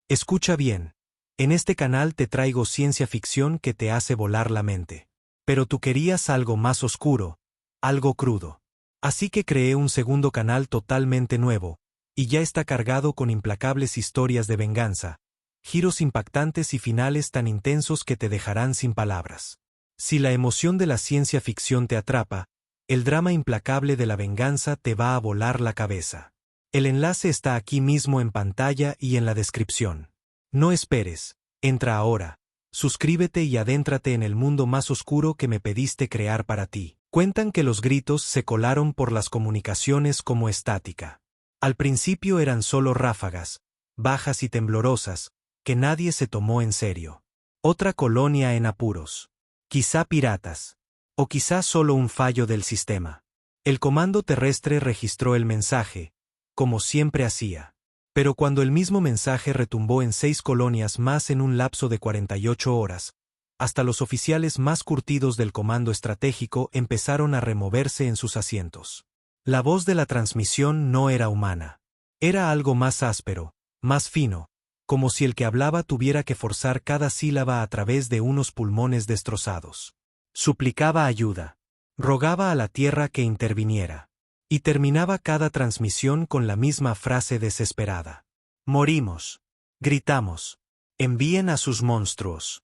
Escucha bien. En este canal te traigo ciencia ficción que te hace volar la mente. Pero tú querías algo más oscuro, algo crudo. Así que creé un segundo canal totalmente nuevo, y ya está cargado con implacables historias de venganza, giros impactantes y finales tan intensos que te dejarán sin palabras. Si la emoción de la ciencia ficción te atrapa, el drama implacable de la venganza te va a volar la cabeza. El enlace está aquí mismo en pantalla y en la descripción. No esperes, entra ahora, suscríbete y adéntrate en el mundo más oscuro que me pediste crear para ti. Cuentan que los gritos se colaron por las comunicaciones como estática. Al principio eran solo ráfagas, bajas y temblorosas, que nadie se tomó en serio. Otra colonia en apuros. Quizá piratas. O quizá solo un fallo del sistema. El comando terrestre registró el mensaje, como siempre hacía. Pero cuando el mismo mensaje retumbó en 6 colonias más en un lapso de 48 horas, hasta los oficiales más curtidos del comando estratégico empezaron a removerse en sus asientos. La voz de la transmisión no era humana. Era algo más áspero, más fino, como si el que hablaba tuviera que forzar cada sílaba a través de unos pulmones destrozados. Suplicaba ayuda. Rogaba a la tierra que interviniera. Y terminaba cada transmisión con la misma frase desesperada. «Morimos». Gritamos. «Envíen a sus monstruos».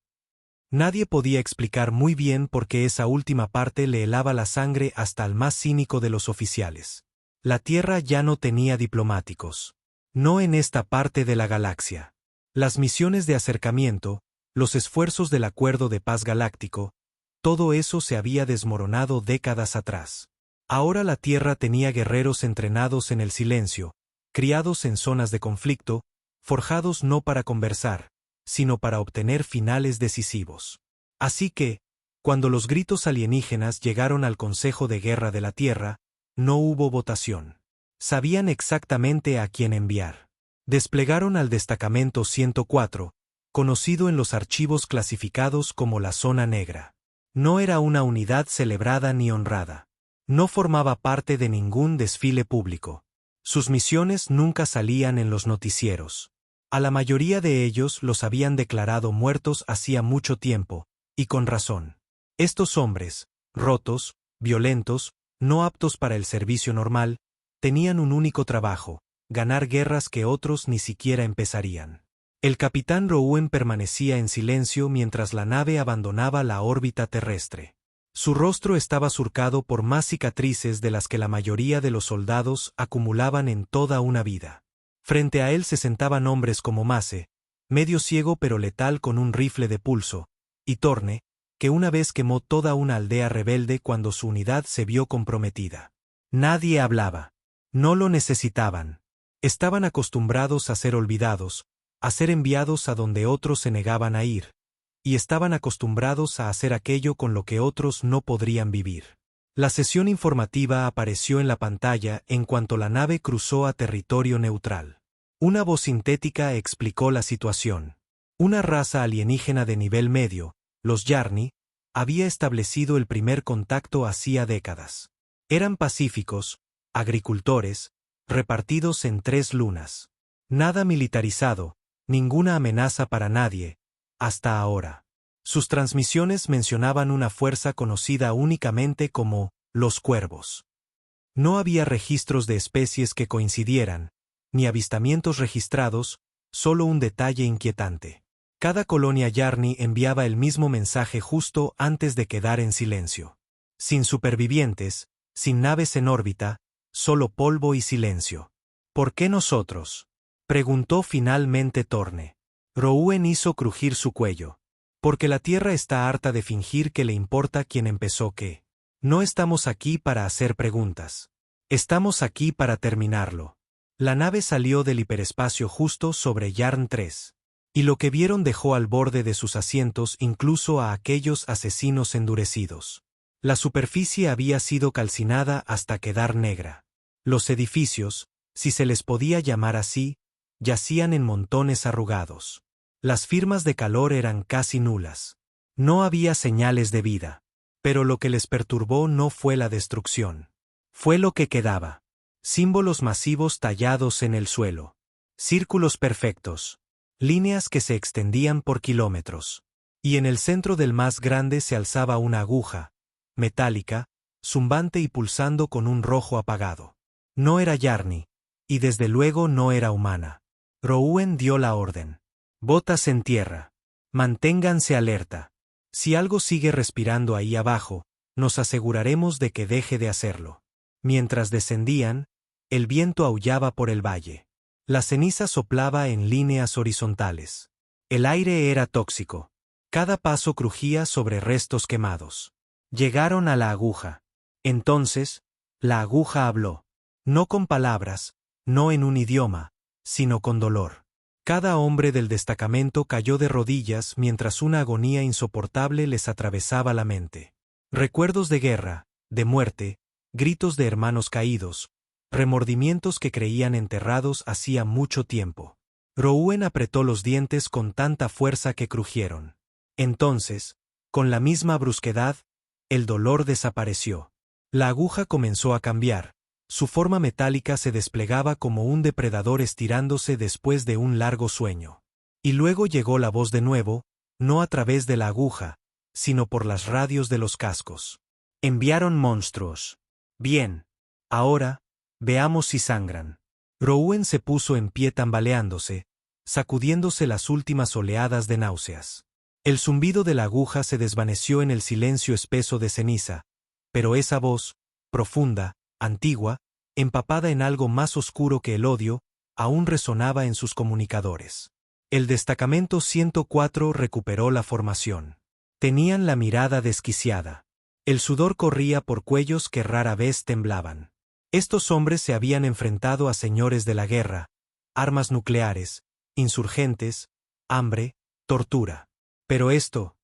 Nadie podía explicar muy bien por qué esa última parte le helaba la sangre hasta al más cínico de los oficiales. La Tierra ya no tenía diplomáticos. No en esta parte de la galaxia. Las misiones de acercamiento, los esfuerzos del Acuerdo de Paz Galáctico, todo eso se había desmoronado décadas atrás. Ahora la Tierra tenía guerreros entrenados en el silencio, criados en zonas de conflicto, forjados no para conversar, sino para obtener finales decisivos. Así que, cuando los gritos alienígenas llegaron al Consejo de Guerra de la Tierra, no hubo votación. Sabían exactamente a quién enviar. Desplegaron al Destacamento 104, conocido en los archivos clasificados como la Zona Negra. No era una unidad celebrada ni honrada. No formaba parte de ningún desfile público. Sus misiones nunca salían en los noticieros. A la mayoría de ellos los habían declarado muertos hacía mucho tiempo, y con razón. Estos hombres, rotos, violentos, no aptos para el servicio normal, tenían un único trabajo: ganar guerras que otros ni siquiera empezarían. El capitán Rouen permanecía en silencio mientras la nave abandonaba la órbita terrestre. Su rostro estaba surcado por más cicatrices de las que la mayoría de los soldados acumulaban en toda una vida. Frente a él se sentaban hombres como Mace, medio ciego pero letal con un rifle de pulso, y Torne, que una vez quemó toda una aldea rebelde cuando su unidad se vio comprometida. Nadie hablaba. No lo necesitaban. Estaban acostumbrados a ser olvidados, a ser enviados a donde otros se negaban a ir, y estaban acostumbrados a hacer aquello con lo que otros no podrían vivir. La sesión informativa apareció en la pantalla en cuanto la nave cruzó a territorio neutral. Una voz sintética explicó la situación. Una raza alienígena de nivel medio, los Yarni, había establecido el primer contacto hacía décadas. Eran pacíficos, agricultores, repartidos en 3 lunas. Nada militarizado, ninguna amenaza para nadie, hasta ahora. Sus transmisiones mencionaban una fuerza conocida únicamente como los Cuervos. No había registros de especies que coincidieran, ni avistamientos registrados, solo un detalle inquietante. Cada colonia Yarni enviaba el mismo mensaje justo antes de quedar en silencio. Sin supervivientes, sin naves en órbita, solo polvo y silencio. ¿Por qué nosotros?, preguntó finalmente Torne. Rouen hizo crujir su cuello. Porque la Tierra está harta de fingir que le importa quién empezó qué. No estamos aquí para hacer preguntas. Estamos aquí para terminarlo. La nave salió del hiperespacio justo sobre Yarn 3. Y lo que vieron dejó al borde de sus asientos incluso a aquellos asesinos endurecidos. La superficie había sido calcinada hasta quedar negra. Los edificios, si se les podía llamar así, yacían en montones arrugados. Las firmas de calor eran casi nulas. No había señales de vida. Pero lo que les perturbó no fue la destrucción. Fue lo que quedaba. Símbolos masivos tallados en el suelo. Círculos perfectos. líneas que se extendían por kilómetros. Y en el centro del más grande se alzaba una aguja, metálica, zumbante y pulsando con un rojo apagado. No era Yarni, y desde luego no era humana. Rouen dio la orden. Botas en tierra. Manténganse alerta. Si algo sigue respirando ahí abajo, nos aseguraremos de que deje de hacerlo. Mientras descendían, el viento aullaba por el valle. La ceniza soplaba en líneas horizontales. El aire era tóxico. Cada paso crujía sobre restos quemados. Llegaron a la aguja. Entonces, la aguja habló. No con palabras, no en un idioma, sino con dolor. Cada hombre del destacamento cayó de rodillas mientras una agonía insoportable les atravesaba la mente. Recuerdos de guerra, de muerte, gritos de hermanos caídos, remordimientos que creían enterrados hacía mucho tiempo. Rouen apretó los dientes con tanta fuerza que crujieron. Entonces, con la misma brusquedad, el dolor desapareció. La aguja comenzó a cambiar. Su forma metálica se desplegaba como un depredador estirándose después de un largo sueño. Y luego llegó la voz de nuevo, no a través de la aguja, sino por las radios de los cascos. Enviaron monstruos. Bien. Ahora, veamos si sangran. Rouen se puso en pie tambaleándose, sacudiéndose las últimas oleadas de náuseas. El zumbido de la aguja se desvaneció en el silencio espeso de ceniza, pero esa voz, profunda, antigua, empapada en algo más oscuro que el odio, aún resonaba en sus comunicadores. El destacamento 104 recuperó la formación. Tenían la mirada desquiciada. El sudor corría por cuellos que rara vez temblaban. Estos hombres se habían enfrentado a señores de la guerra, armas nucleares, insurgentes, hambre, tortura. Pero esto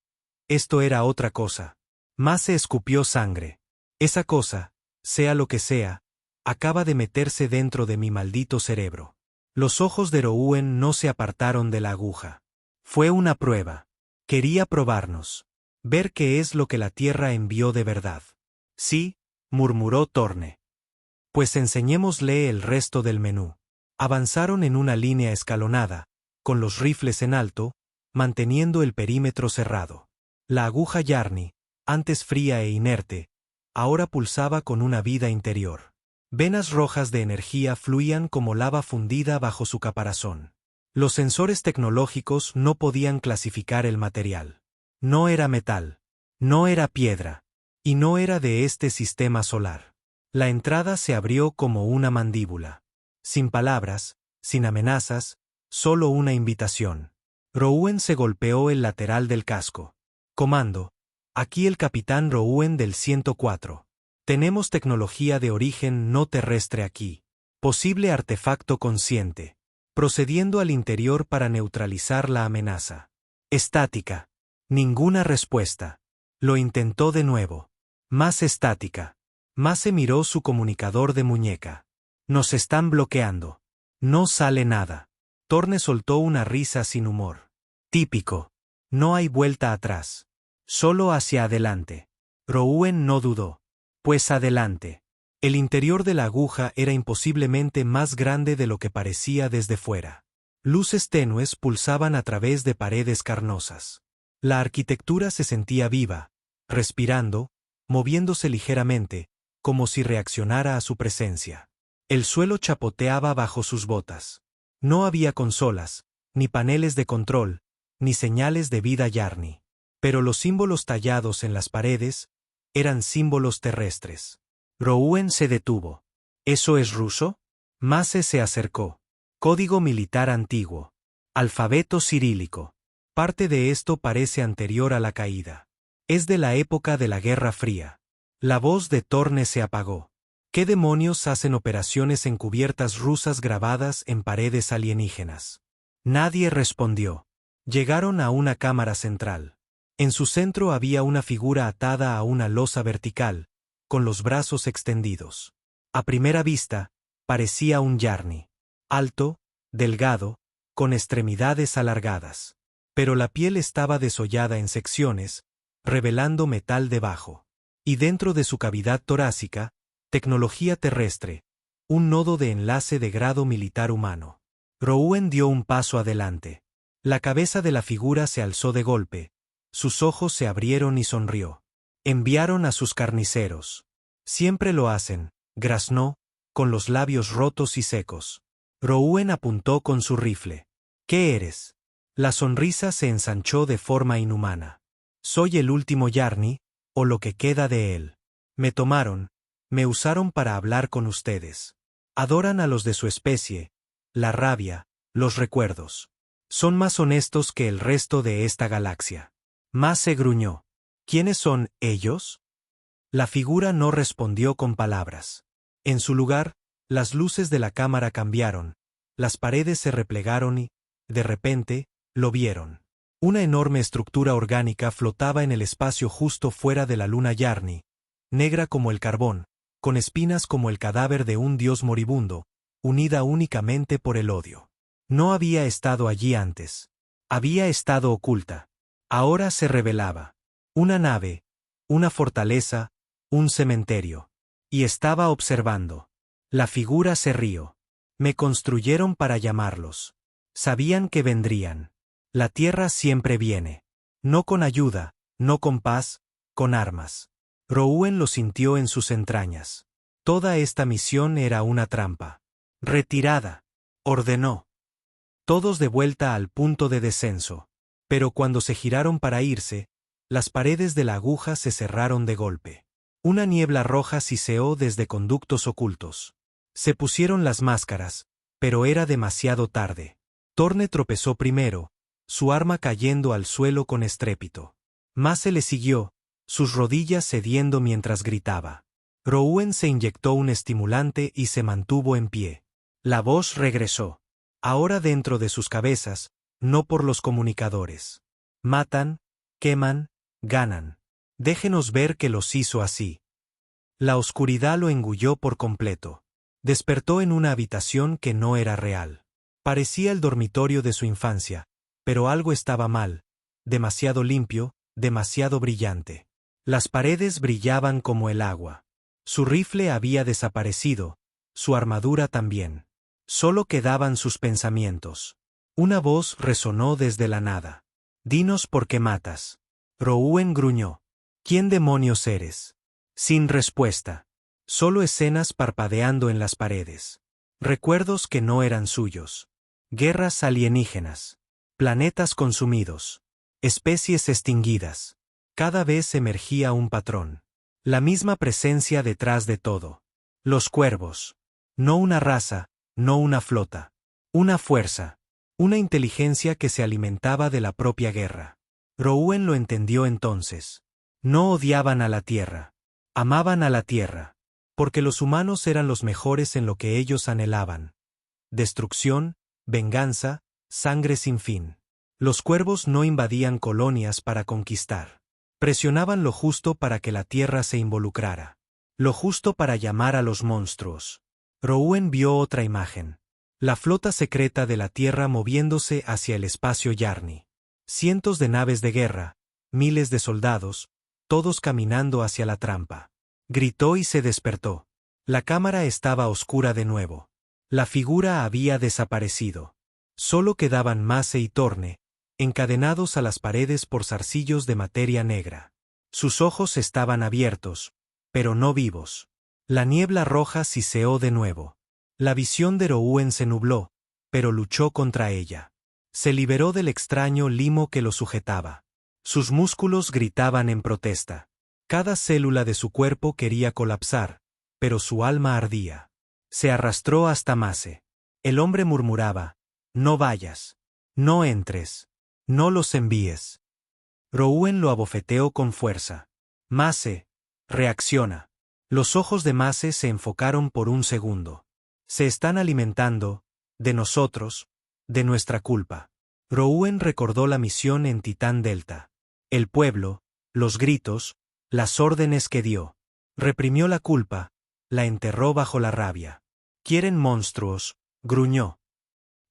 era otra cosa. Más se escupió sangre. Esa cosa, sea lo que sea, acaba de meterse dentro de mi maldito cerebro. Los ojos de Rouen no se apartaron de la aguja. Fue una prueba. Quería probarnos. Ver qué es lo que la Tierra envió de verdad. Sí, murmuró Torne. Pues enseñémosle el resto del menú. Avanzaron en una línea escalonada, con los rifles en alto, manteniendo el perímetro cerrado. La aguja Yarni, antes fría e inerte, ahora pulsaba con una vida interior. Venas rojas de energía fluían como lava fundida bajo su caparazón. Los sensores tecnológicos no podían clasificar el material. No era metal, no era piedra, y no era de este sistema solar. La entrada se abrió como una mandíbula. Sin palabras, sin amenazas, solo una invitación. Rouen se golpeó el lateral del casco. Comando. Aquí el capitán Rouen del 104. Tenemos tecnología de origen no terrestre aquí. Posible artefacto consciente. Procediendo al interior para neutralizar la amenaza. Estática. Ninguna respuesta. Lo intentó de nuevo. Más estática. Mase miró su comunicador de muñeca. Nos están bloqueando. No sale nada. Torne soltó una risa sin humor. Típico. No hay vuelta atrás. Solo hacia adelante. Rouen no dudó. Pues adelante. El interior de la aguja era imposiblemente más grande de lo que parecía desde fuera. Luces tenues pulsaban a través de paredes carnosas. La arquitectura se sentía viva, respirando, moviéndose ligeramente, como si reaccionara a su presencia. El suelo chapoteaba bajo sus botas. No había consolas, ni paneles de control, ni señales de vida Yarni. Pero los símbolos tallados en las paredes eran símbolos terrestres. Rouen se detuvo. ¿Eso es ruso? Mase se acercó. Código militar antiguo. Alfabeto cirílico. Parte de esto parece anterior a la caída. Es de la época de la Guerra Fría. La voz de Torne se apagó. ¿Qué demonios hacen operaciones encubiertas rusas grabadas en paredes alienígenas? Nadie respondió. Llegaron a una cámara central. En su centro había una figura atada a una losa vertical, con los brazos extendidos. A primera vista, parecía un Yarni. Alto, delgado, con extremidades alargadas. Pero la piel estaba desollada en secciones, revelando metal debajo. Y dentro de su cavidad torácica, tecnología terrestre, un nodo de enlace de grado militar humano. Rouen dio un paso adelante. La cabeza de la figura se alzó de golpe. Sus ojos se abrieron y sonrió. Enviaron a sus carniceros. Siempre lo hacen, graznó, con los labios rotos y secos. Rouen apuntó con su rifle. ¿Qué eres? La sonrisa se ensanchó de forma inhumana. Soy el último Yarni, o lo que queda de él. Me tomaron, me usaron para hablar con ustedes. Adoran a los de su especie, la rabia, los recuerdos. Son más honestos que el resto de esta galaxia. Mase gruñó. ¿Quiénes son ellos? La figura no respondió con palabras. En su lugar, las luces de la cámara cambiaron, las paredes se replegaron y, de repente, lo vieron. Una enorme estructura orgánica flotaba en el espacio justo fuera de la luna Yarni, negra como el carbón, con espinas como el cadáver de un dios moribundo, unida únicamente por el odio. No había estado allí antes. Había estado oculta. Ahora se revelaba. Una nave, una fortaleza, un cementerio. Y estaba observando. La figura se rió. Me construyeron para llamarlos. Sabían que vendrían. La tierra siempre viene. No con ayuda, no con paz, con armas. Rouen lo sintió en sus entrañas. Toda esta misión era una trampa. Retirada, ordenó. Todos de vuelta al punto de descenso. Pero cuando se giraron para irse, las paredes de la aguja se cerraron de golpe. Una niebla roja siseó desde conductos ocultos. Se pusieron las máscaras, pero era demasiado tarde. Torne tropezó primero, su arma cayendo al suelo con estrépito. Mase le siguió, sus rodillas cediendo mientras gritaba. Rouen se inyectó un estimulante y se mantuvo en pie. La voz regresó. Ahora dentro de sus cabezas, no por los comunicadores. Matan, queman, ganan. Déjenos ver que los hizo así. La oscuridad lo engulló por completo. Despertó en una habitación que no era real. Parecía el dormitorio de su infancia, pero algo estaba mal. Demasiado limpio, demasiado brillante. Las paredes brillaban como el agua. Su rifle había desaparecido, su armadura también. Solo quedaban sus pensamientos. Una voz resonó desde la nada. Dinos por qué matas. Rouen gruñó. ¿Quién demonios eres? Sin respuesta. Solo escenas parpadeando en las paredes. Recuerdos que no eran suyos. Guerras alienígenas. Planetas consumidos. Especies extinguidas. Cada vez emergía un patrón. La misma presencia detrás de todo. Los cuervos. No una raza, no una flota. Una fuerza. Una inteligencia que se alimentaba de la propia guerra. Rouen lo entendió entonces. No odiaban a la Tierra. Amaban a la Tierra. Porque los humanos eran los mejores en lo que ellos anhelaban. Destrucción, venganza, sangre sin fin. Los cuervos no invadían colonias para conquistar. Presionaban lo justo para que la Tierra se involucrara. Lo justo para llamar a los monstruos. Rouen vio otra imagen. La flota secreta de la Tierra moviéndose hacia el espacio Yarni. Cientos de naves de guerra, miles de soldados, todos caminando hacia la trampa. Gritó y se despertó. La cámara estaba oscura de nuevo. La figura había desaparecido. Solo quedaban Mase y Torne, encadenados a las paredes por zarcillos de materia negra. Sus ojos estaban abiertos, pero no vivos. La niebla roja siseó de nuevo. La visión de Rouen se nubló, pero luchó contra ella. Se liberó del extraño limo que lo sujetaba. Sus músculos gritaban en protesta. Cada célula de su cuerpo quería colapsar, pero su alma ardía. Se arrastró hasta Mase. El hombre murmuraba, «No vayas. No entres. No los envíes». Rouen lo abofeteó con fuerza. «Mase, reacciona». Los ojos de Mase se enfocaron por un segundo. Se están alimentando, de nosotros, de nuestra culpa. Rouen recordó la misión en Titán Delta. El pueblo, los gritos, las órdenes que dio. Reprimió la culpa, la enterró bajo la rabia. «Quieren monstruos», gruñó.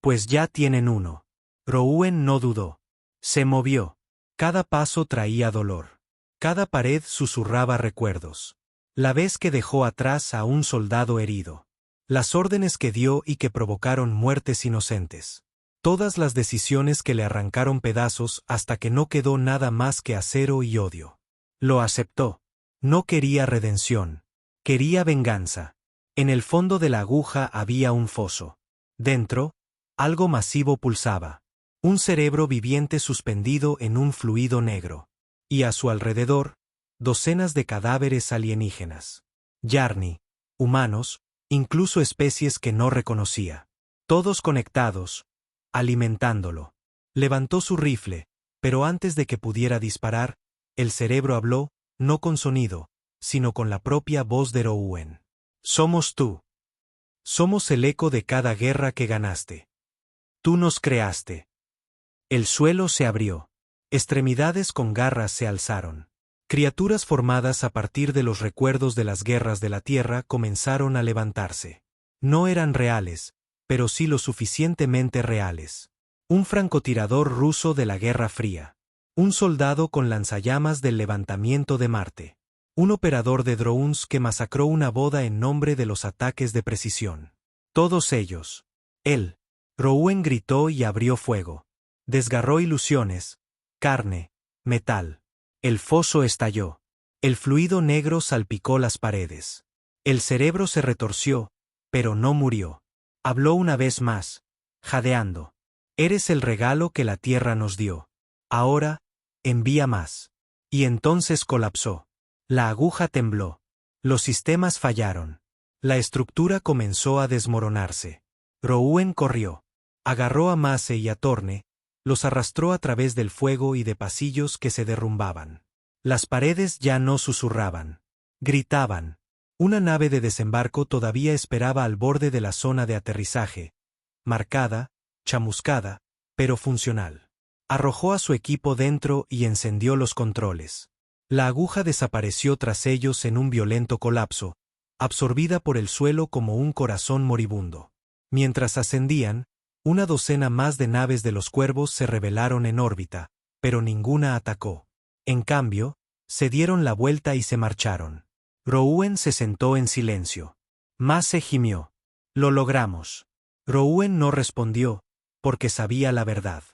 «Pues ya tienen uno». Rouen no dudó. Se movió. Cada paso traía dolor. Cada pared susurraba recuerdos. La vez que dejó atrás a un soldado herido. Las órdenes que dio y que provocaron muertes inocentes. Todas las decisiones que le arrancaron pedazos hasta que no quedó nada más que acero y odio. Lo aceptó. No quería redención. Quería venganza. En el fondo de la aguja había un foso. Dentro, algo masivo pulsaba. Un cerebro viviente suspendido en un fluido negro. Y a su alrededor, docenas de cadáveres alienígenas. Yarni, humanos, incluso especies que no reconocía. Todos conectados, alimentándolo. Levantó su rifle, pero antes de que pudiera disparar, el cerebro habló, no con sonido, sino con la propia voz de Rouen. Somos tú. Somos el eco de cada guerra que ganaste. Tú nos creaste. El suelo se abrió. Extremidades con garras se alzaron. Criaturas formadas a partir de los recuerdos de las guerras de la Tierra comenzaron a levantarse. No eran reales, pero sí lo suficientemente reales. Un francotirador ruso de la Guerra Fría. Un soldado con lanzallamas del levantamiento de Marte. Un operador de drones que masacró una boda en nombre de los ataques de precisión. Todos ellos. Él. Rouen gritó y abrió fuego. Desgarró ilusiones, carne, metal. El foso estalló. El fluido negro salpicó las paredes. El cerebro se retorció, pero no murió. Habló una vez más, jadeando. Eres el regalo que la Tierra nos dio. Ahora, envía más. Y entonces colapsó. La aguja tembló. Los sistemas fallaron. La estructura comenzó a desmoronarse. Rouen corrió. Agarró a Mace y a Torne, los arrastró a través del fuego y de pasillos que se derrumbaban. Las paredes ya no susurraban. Gritaban. Una nave de desembarco todavía esperaba al borde de la zona de aterrizaje. Marcada, chamuscada, pero funcional. Arrojó a su equipo dentro y encendió los controles. La aguja desapareció tras ellos en un violento colapso, absorbida por el suelo como un corazón moribundo. Mientras ascendían, una docena más de naves de los cuervos se rebelaron en órbita, pero ninguna atacó. En cambio, se dieron la vuelta y se marcharon. Rouen se sentó en silencio. Mace gimió. Lo logramos. Rouen no respondió, porque sabía la verdad.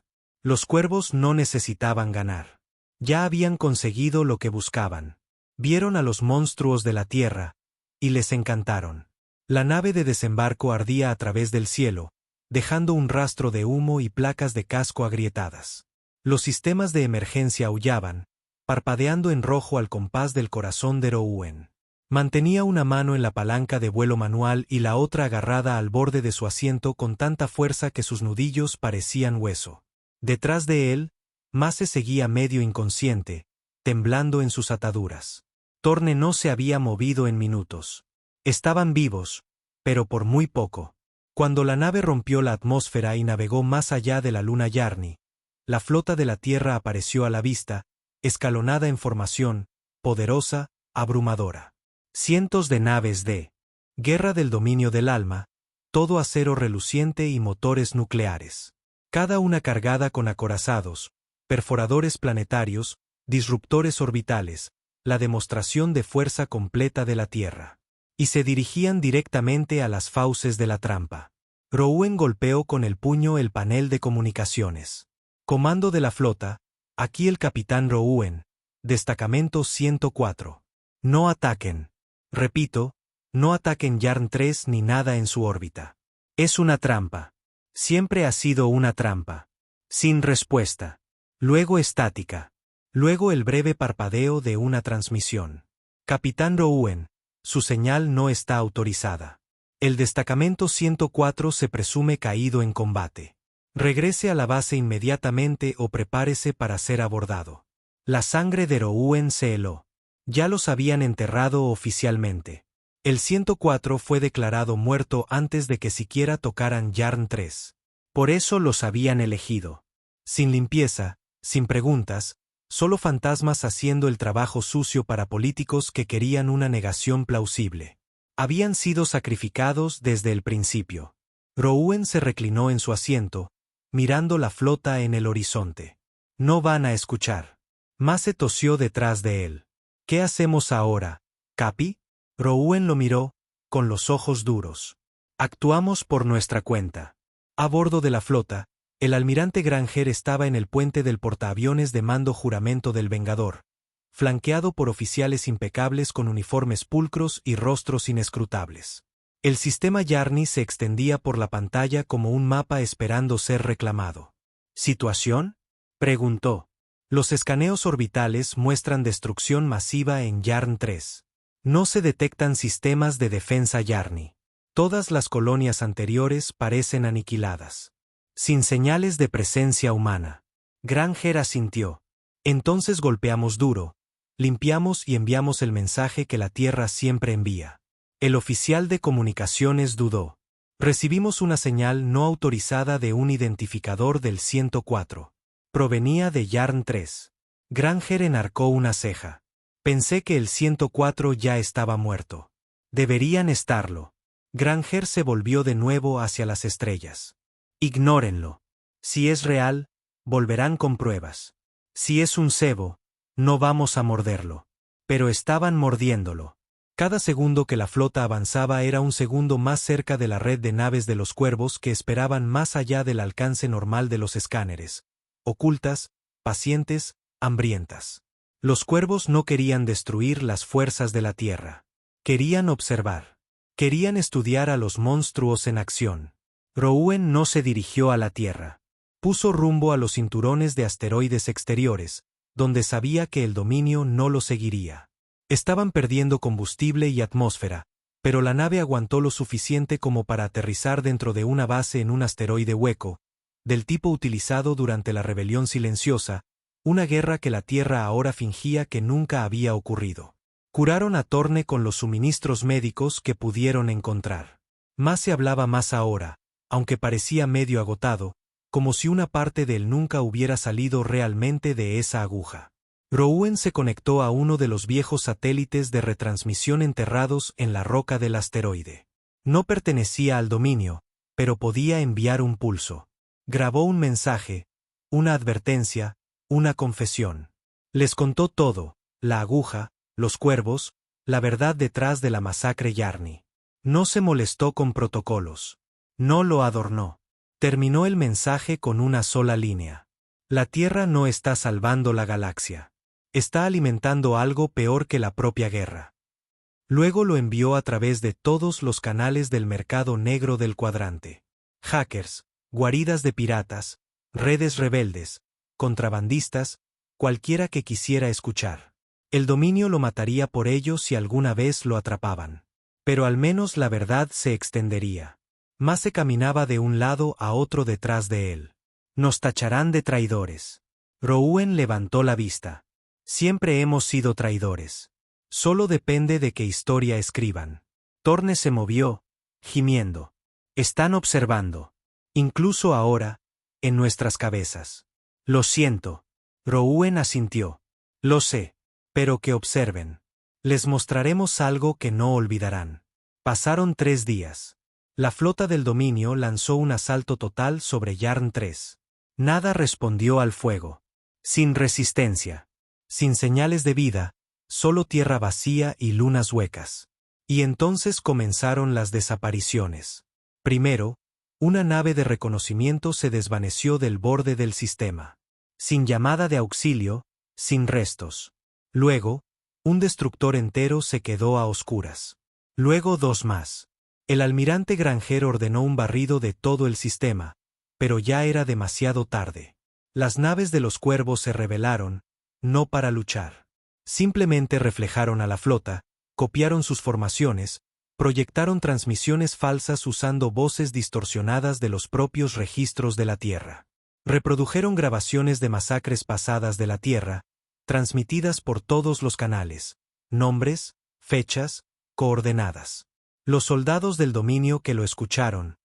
Los cuervos no necesitaban ganar. Ya habían conseguido lo que buscaban. Vieron a los monstruos de la Tierra, y les encantaron. La nave de desembarco ardía a través del cielo, dejando un rastro de humo y placas de casco agrietadas. Los sistemas de emergencia aullaban, parpadeando en rojo al compás del corazón de Rouen. Mantenía una mano en la palanca de vuelo manual y la otra agarrada al borde de su asiento con tanta fuerza que sus nudillos parecían hueso. Detrás de él, Mace seguía medio inconsciente, temblando en sus ataduras. Torne no se había movido en minutos. Estaban vivos, pero por muy poco. Cuando la nave rompió la atmósfera y navegó más allá de la luna Yarni, la flota de la Tierra apareció a la vista, escalonada en formación, poderosa, abrumadora. Cientos de naves de guerra del dominio del alma, todo acero reluciente y motores nucleares. Cada una cargada con acorazados, perforadores planetarios, disruptores orbitales, la demostración de fuerza completa de la Tierra. Y se dirigían directamente a las fauces de la trampa. Rouen golpeó con el puño el panel de comunicaciones. Comando de la flota, aquí el capitán Rouen, destacamento 104. No ataquen. Repito, no ataquen Yarn 3 ni nada en su órbita. Es una trampa. Siempre ha sido una trampa. Sin respuesta. Luego estática. Luego el breve parpadeo de una transmisión. Capitán Rouen, su señal no está autorizada. El destacamento 104 se presume caído en combate. Regrese a la base inmediatamente o prepárese para ser abordado. La sangre de Rouen se heló. Ya los habían enterrado oficialmente. El 104 fue declarado muerto antes de que siquiera tocaran Yarn 3. Por eso los habían elegido. Sin limpieza, sin preguntas, solo fantasmas haciendo el trabajo sucio para políticos que querían una negación plausible. Habían sido sacrificados desde el principio. Rouen se reclinó en su asiento, mirando la flota en el horizonte. No van a escuchar. Mace tosió detrás de él. ¿Qué hacemos ahora, Capi? Rouen lo miró, con los ojos duros. Actuamos por nuestra cuenta. A bordo de la flota, El almirante Granger estaba en el puente del portaaviones de mando Juramento del Vengador, flanqueado por oficiales impecables con uniformes pulcros y rostros inescrutables. El sistema Yarny se extendía por la pantalla como un mapa esperando ser reclamado. ¿Situación?, preguntó. Los escaneos orbitales muestran destrucción masiva en Yarn 3. No se detectan sistemas de defensa Yarny. Todas las colonias anteriores parecen aniquiladas. Sin señales de presencia humana. Granger asintió. Entonces golpeamos duro, limpiamos y enviamos el mensaje que la Tierra siempre envía. El oficial de comunicaciones dudó. Recibimos una señal no autorizada de un identificador del 104. Provenía de Yarn 3. Granger enarcó una ceja. Pensé que el 104 ya estaba muerto. Deberían estarlo. Granger se volvió de nuevo hacia las estrellas. Ignórenlo. Si es real, volverán con pruebas. Si es un cebo, no vamos a morderlo. Pero estaban mordiéndolo. Cada segundo que la flota avanzaba era un segundo más cerca de la red de naves de los cuervos que esperaban más allá del alcance normal de los escáneres. Ocultas, pacientes, hambrientas. Los cuervos no querían destruir las fuerzas de la Tierra. Querían observar. Querían estudiar a los monstruos en acción. Rouen no se dirigió a la Tierra. Puso rumbo a los cinturones de asteroides exteriores, donde sabía que el dominio no lo seguiría. Estaban perdiendo combustible y atmósfera, pero la nave aguantó lo suficiente como para aterrizar dentro de una base en un asteroide hueco, del tipo utilizado durante la Rebelión Silenciosa, una guerra que la Tierra ahora fingía que nunca había ocurrido. Curaron a Torne con los suministros médicos que pudieron encontrar. Más se hablaba más ahora, aunque parecía medio agotado, como si una parte de él nunca hubiera salido realmente de esa aguja. Rouen se conectó a uno de los viejos satélites de retransmisión enterrados en la roca del asteroide. No pertenecía al dominio, pero podía enviar un pulso. Grabó un mensaje, una advertencia, una confesión. Les contó todo, la aguja, los cuervos, la verdad detrás de la masacre Yarny. No se molestó con protocolos. No lo adornó. Terminó el mensaje con una sola línea. La Tierra no está salvando la galaxia. Está alimentando algo peor que la propia guerra. Luego lo envió a través de todos los canales del mercado negro del cuadrante. Hackers, guaridas de piratas, redes rebeldes, contrabandistas, cualquiera que quisiera escuchar. El dominio lo mataría por ello si alguna vez lo atrapaban. Pero al menos la verdad se extendería. Más se caminaba de un lado a otro detrás de él. Nos tacharán de traidores. Rouen levantó la vista. Siempre hemos sido traidores. Solo depende de qué historia escriban. Torne se movió, gimiendo. Están observando. Incluso ahora, en nuestras cabezas. Lo siento. Rouen asintió. Lo sé. Pero que observen. Les mostraremos algo que no olvidarán. Pasaron 3 días. La flota del dominio lanzó un asalto total sobre Yarn 3. Nada respondió al fuego. Sin resistencia. Sin señales de vida, solo tierra vacía y lunas huecas. Y entonces comenzaron las desapariciones. Primero, una nave de reconocimiento se desvaneció del borde del sistema. Sin llamada de auxilio, sin restos. Luego, un destructor entero se quedó a oscuras. Luego 2 más. El almirante Granger ordenó un barrido de todo el sistema, pero ya era demasiado tarde. Las naves de los cuervos se rebelaron, no para luchar. Simplemente reflejaron a la flota, copiaron sus formaciones, proyectaron transmisiones falsas usando voces distorsionadas de los propios registros de la Tierra. Reprodujeron grabaciones de masacres pasadas de la Tierra, transmitidas por todos los canales, nombres, fechas, coordenadas. Los soldados del dominio que lo escucharon,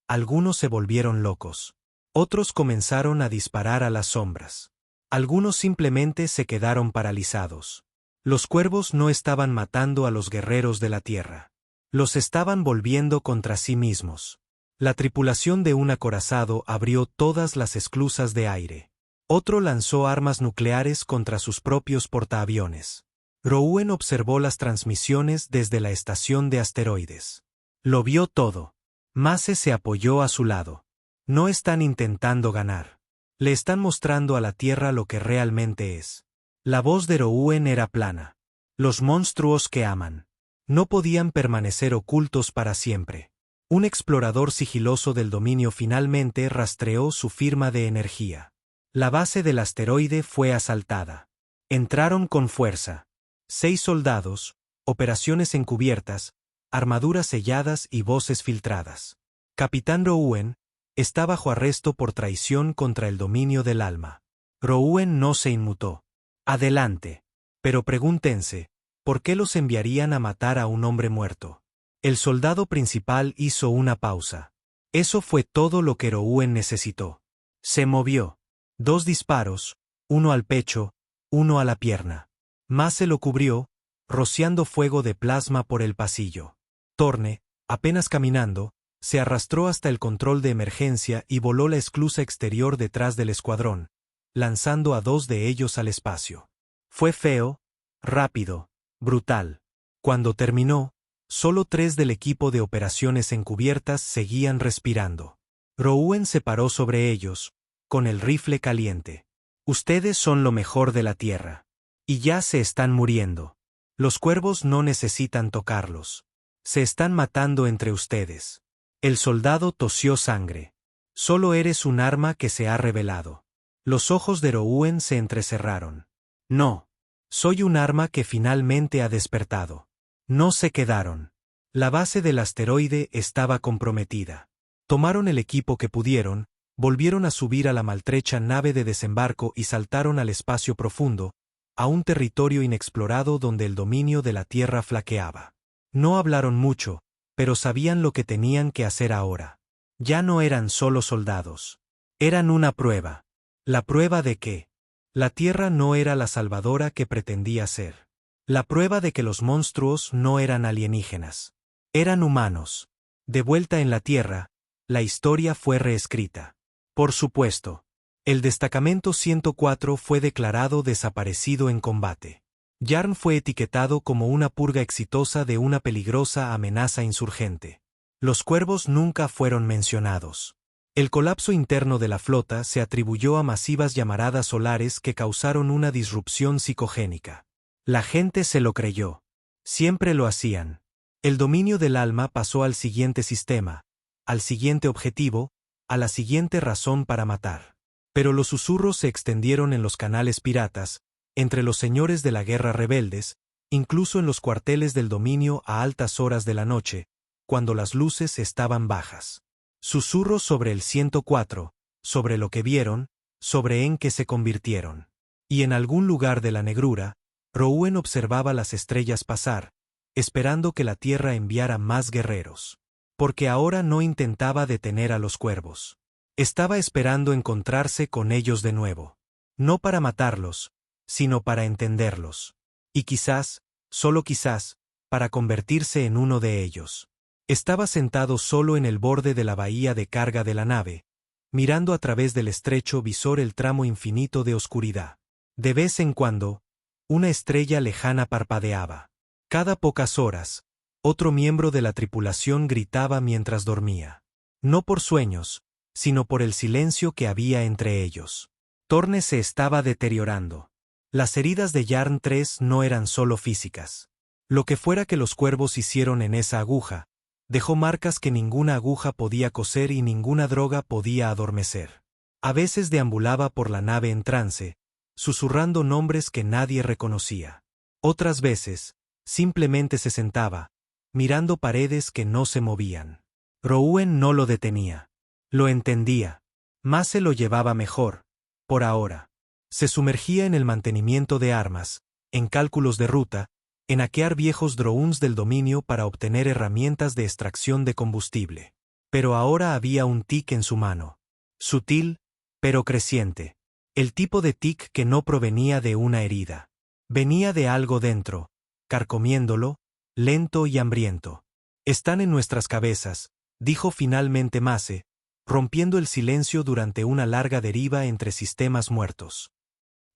algunos se volvieron locos. Otros comenzaron a disparar a las sombras. Algunos simplemente se quedaron paralizados. Los cuervos no estaban matando a los guerreros de la Tierra. Los estaban volviendo contra sí mismos. La tripulación de un acorazado abrió todas las esclusas de aire. Otro lanzó armas nucleares contra sus propios portaaviones. Rouen observó las transmisiones desde la estación de asteroides. Lo vio todo. Mace se apoyó a su lado. No están intentando ganar. Le están mostrando a la Tierra lo que realmente es. La voz de Rouen era plana. Los monstruos que aman. No podían permanecer ocultos para siempre. Un explorador sigiloso del dominio finalmente rastreó su firma de energía. La base del asteroide fue asaltada. Entraron con fuerza. 6 soldados, operaciones encubiertas, armaduras selladas y voces filtradas. Capitán Rouen está bajo arresto por traición contra el dominio del alma. Rouen no se inmutó. Adelante. Pero pregúntense, ¿por qué los enviarían a matar a un hombre muerto? El soldado principal hizo una pausa. Eso fue todo lo que Rouen necesitó. Se movió. 2 disparos, uno al pecho, uno a la pierna. Mace lo cubrió, rociando fuego de plasma por el pasillo. Torne, apenas caminando, se arrastró hasta el control de emergencia y voló la esclusa exterior detrás del escuadrón, lanzando a 2 de ellos al espacio. Fue feo, rápido, brutal. Cuando terminó, solo 3 del equipo de operaciones encubiertas seguían respirando. Rouen se paró sobre ellos, con el rifle caliente. Ustedes son lo mejor de la Tierra. Y ya se están muriendo. Los cuervos no necesitan tocarlos. Se están matando entre ustedes. El soldado tosió sangre. Solo eres un arma que se ha revelado. Los ojos de Rouen se entrecerraron. No. Soy un arma que finalmente ha despertado. No se quedaron. La base del asteroide estaba comprometida. Tomaron el equipo que pudieron, volvieron a subir a la maltrecha nave de desembarco y saltaron al espacio profundo, a un territorio inexplorado donde el dominio de la Tierra flaqueaba. No hablaron mucho, pero sabían lo que tenían que hacer ahora. Ya no eran solo soldados. Eran una prueba. La prueba de que la Tierra no era la salvadora que pretendía ser. La prueba de que los monstruos no eran alienígenas. Eran humanos. De vuelta en la Tierra, la historia fue reescrita. Por supuesto, el destacamento 104 fue declarado desaparecido en combate. Yarn fue etiquetado como una purga exitosa de una peligrosa amenaza insurgente. Los cuervos nunca fueron mencionados. El colapso interno de la flota se atribuyó a masivas llamaradas solares que causaron una disrupción psicogénica. La gente se lo creyó. Siempre lo hacían. El dominio del alma pasó al siguiente sistema, al siguiente objetivo, a la siguiente razón para matar. Pero los susurros se extendieron en los canales piratas, entre los señores de la guerra rebeldes, incluso en los cuarteles del dominio a altas horas de la noche, cuando las luces estaban bajas. Susurros sobre el 104, sobre lo que vieron, sobre en qué se convirtieron. Y en algún lugar de la negrura, Rouen observaba las estrellas pasar, esperando que la Tierra enviara más guerreros. Porque ahora no intentaba detener a los cuervos. Estaba esperando encontrarse con ellos de nuevo. No para matarlos, sino para entenderlos. Y quizás, solo quizás, para convertirse en uno de ellos. Estaba sentado solo en el borde de la bahía de carga de la nave, mirando a través del estrecho visor el tramo infinito de oscuridad. De vez en cuando, una estrella lejana parpadeaba. Cada pocas horas, otro miembro de la tripulación gritaba mientras dormía. No por sueños, sino por el silencio que había entre ellos. Torne se estaba deteriorando. Las heridas de Yarn 3 no eran solo físicas. Lo que fuera que los cuervos hicieron en esa aguja, dejó marcas que ninguna aguja podía coser y ninguna droga podía adormecer. A veces deambulaba por la nave en trance, susurrando nombres que nadie reconocía. Otras veces, simplemente se sentaba, mirando paredes que no se movían. Rouen no lo detenía. Lo entendía. Mace lo llevaba mejor, por ahora. Se sumergía en el mantenimiento de armas, en cálculos de ruta, en hackear viejos drones del dominio para obtener herramientas de extracción de combustible. Pero ahora había un tic en su mano. Sutil, pero creciente. El tipo de tic que no provenía de una herida. Venía de algo dentro, carcomiéndolo, lento y hambriento. Están en nuestras cabezas, dijo finalmente Mace, rompiendo el silencio durante una larga deriva entre sistemas muertos.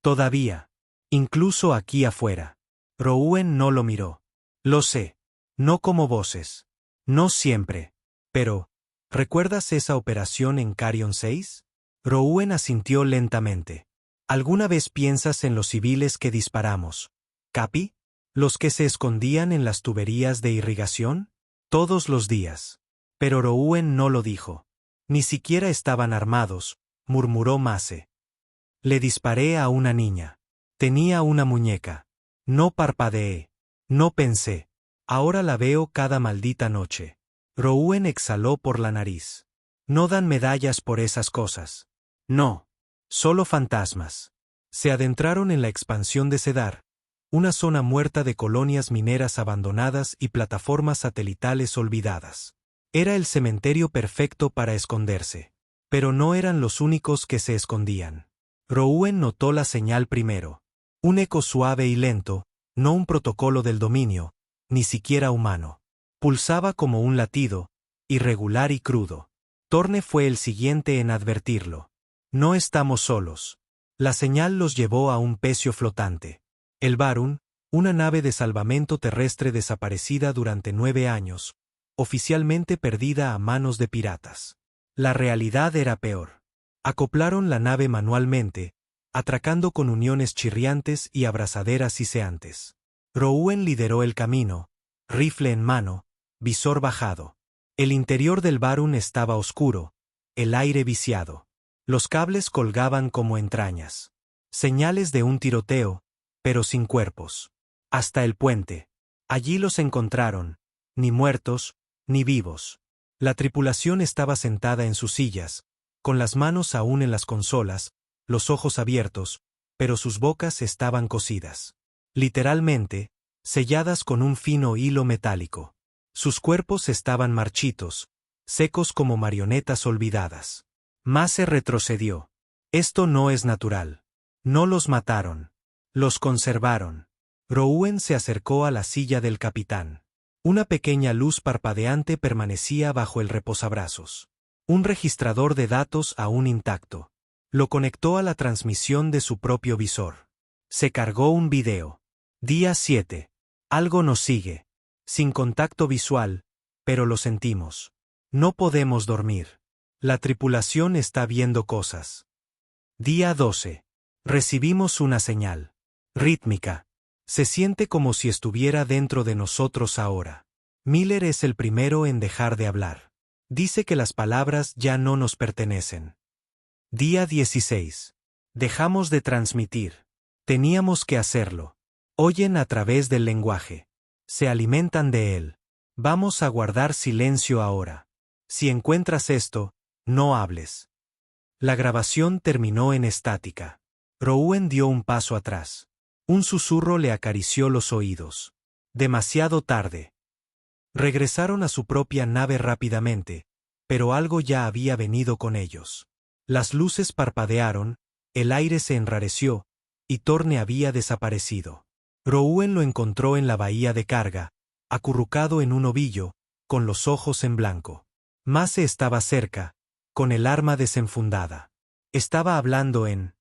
Todavía. Incluso aquí afuera. Rouen no lo miró. Lo sé. No como voces. No siempre. Pero, ¿Recuerdas esa operación en Carrion 6? Rowan asintió lentamente. ¿Alguna vez piensas en los civiles que disparamos, Capi? ¿Los que se escondían en las tuberías de irrigación? Todos los días. Pero Rowan no lo dijo. Ni siquiera estaban armados, murmuró Mace. Le disparé a una niña. Tenía una muñeca. No parpadeé. No pensé. Ahora la veo cada maldita noche. Rowan exhaló por la nariz. No dan medallas por esas cosas. No. Solo fantasmas. Se adentraron en la expansión de Cedar, una zona muerta de colonias mineras abandonadas y plataformas satelitales olvidadas. Era el cementerio perfecto para esconderse. Pero no eran los únicos que se escondían. Rowan notó la señal primero. Un eco suave y lento, no un protocolo del dominio, ni siquiera humano. Pulsaba como un latido, irregular y crudo. Torne fue el siguiente en advertirlo. No estamos solos. La señal los llevó a un pecio flotante. El Varun, una nave de salvamento terrestre desaparecida durante 9 años, oficialmente perdida a manos de piratas. La realidad era peor. Acoplaron la nave manualmente, atracando con uniones chirriantes y abrazaderas siseantes. Rowan lideró el camino, rifle en mano, visor bajado. El interior del Varun estaba oscuro, el aire viciado. Los cables colgaban como entrañas. Señales de un tiroteo, pero sin cuerpos. Hasta el puente. Allí los encontraron, ni muertos, ni vivos. La tripulación estaba sentada en sus sillas, con las manos aún en las consolas, los ojos abiertos, pero sus bocas estaban cosidas. Literalmente, selladas con un fino hilo metálico. Sus cuerpos estaban marchitos, secos como marionetas olvidadas. Mace retrocedió. Esto no es natural. No los mataron. Los conservaron. Rowan se acercó a la silla del capitán. Una pequeña luz parpadeante permanecía bajo el reposabrazos. Un registrador de datos aún intacto. Lo conectó a la transmisión de su propio visor. Se cargó un video. Día 7. Algo nos sigue. Sin contacto visual, pero lo sentimos. No podemos dormir. La tripulación está viendo cosas. Día 12. Recibimos una señal. Rítmica. Se siente como si estuviera dentro de nosotros ahora. Miller es el primero en dejar de hablar. Dice que las palabras ya no nos pertenecen. Día 16. Dejamos de transmitir. Teníamos que hacerlo. Oyen a través del lenguaje. Se alimentan de él. Vamos a guardar silencio ahora. Si encuentras esto, no hables. La grabación terminó en estática. Rowan dio un paso atrás. Un susurro le acarició los oídos. Demasiado tarde. Regresaron a su propia nave rápidamente, pero algo ya había venido con ellos. Las luces parpadearon, el aire se enrareció, y Torne había desaparecido. Rowan lo encontró en la bahía de carga, acurrucado en un ovillo, con los ojos en blanco. Mace estaba cerca, con el arma desenfundada. Estaba hablando en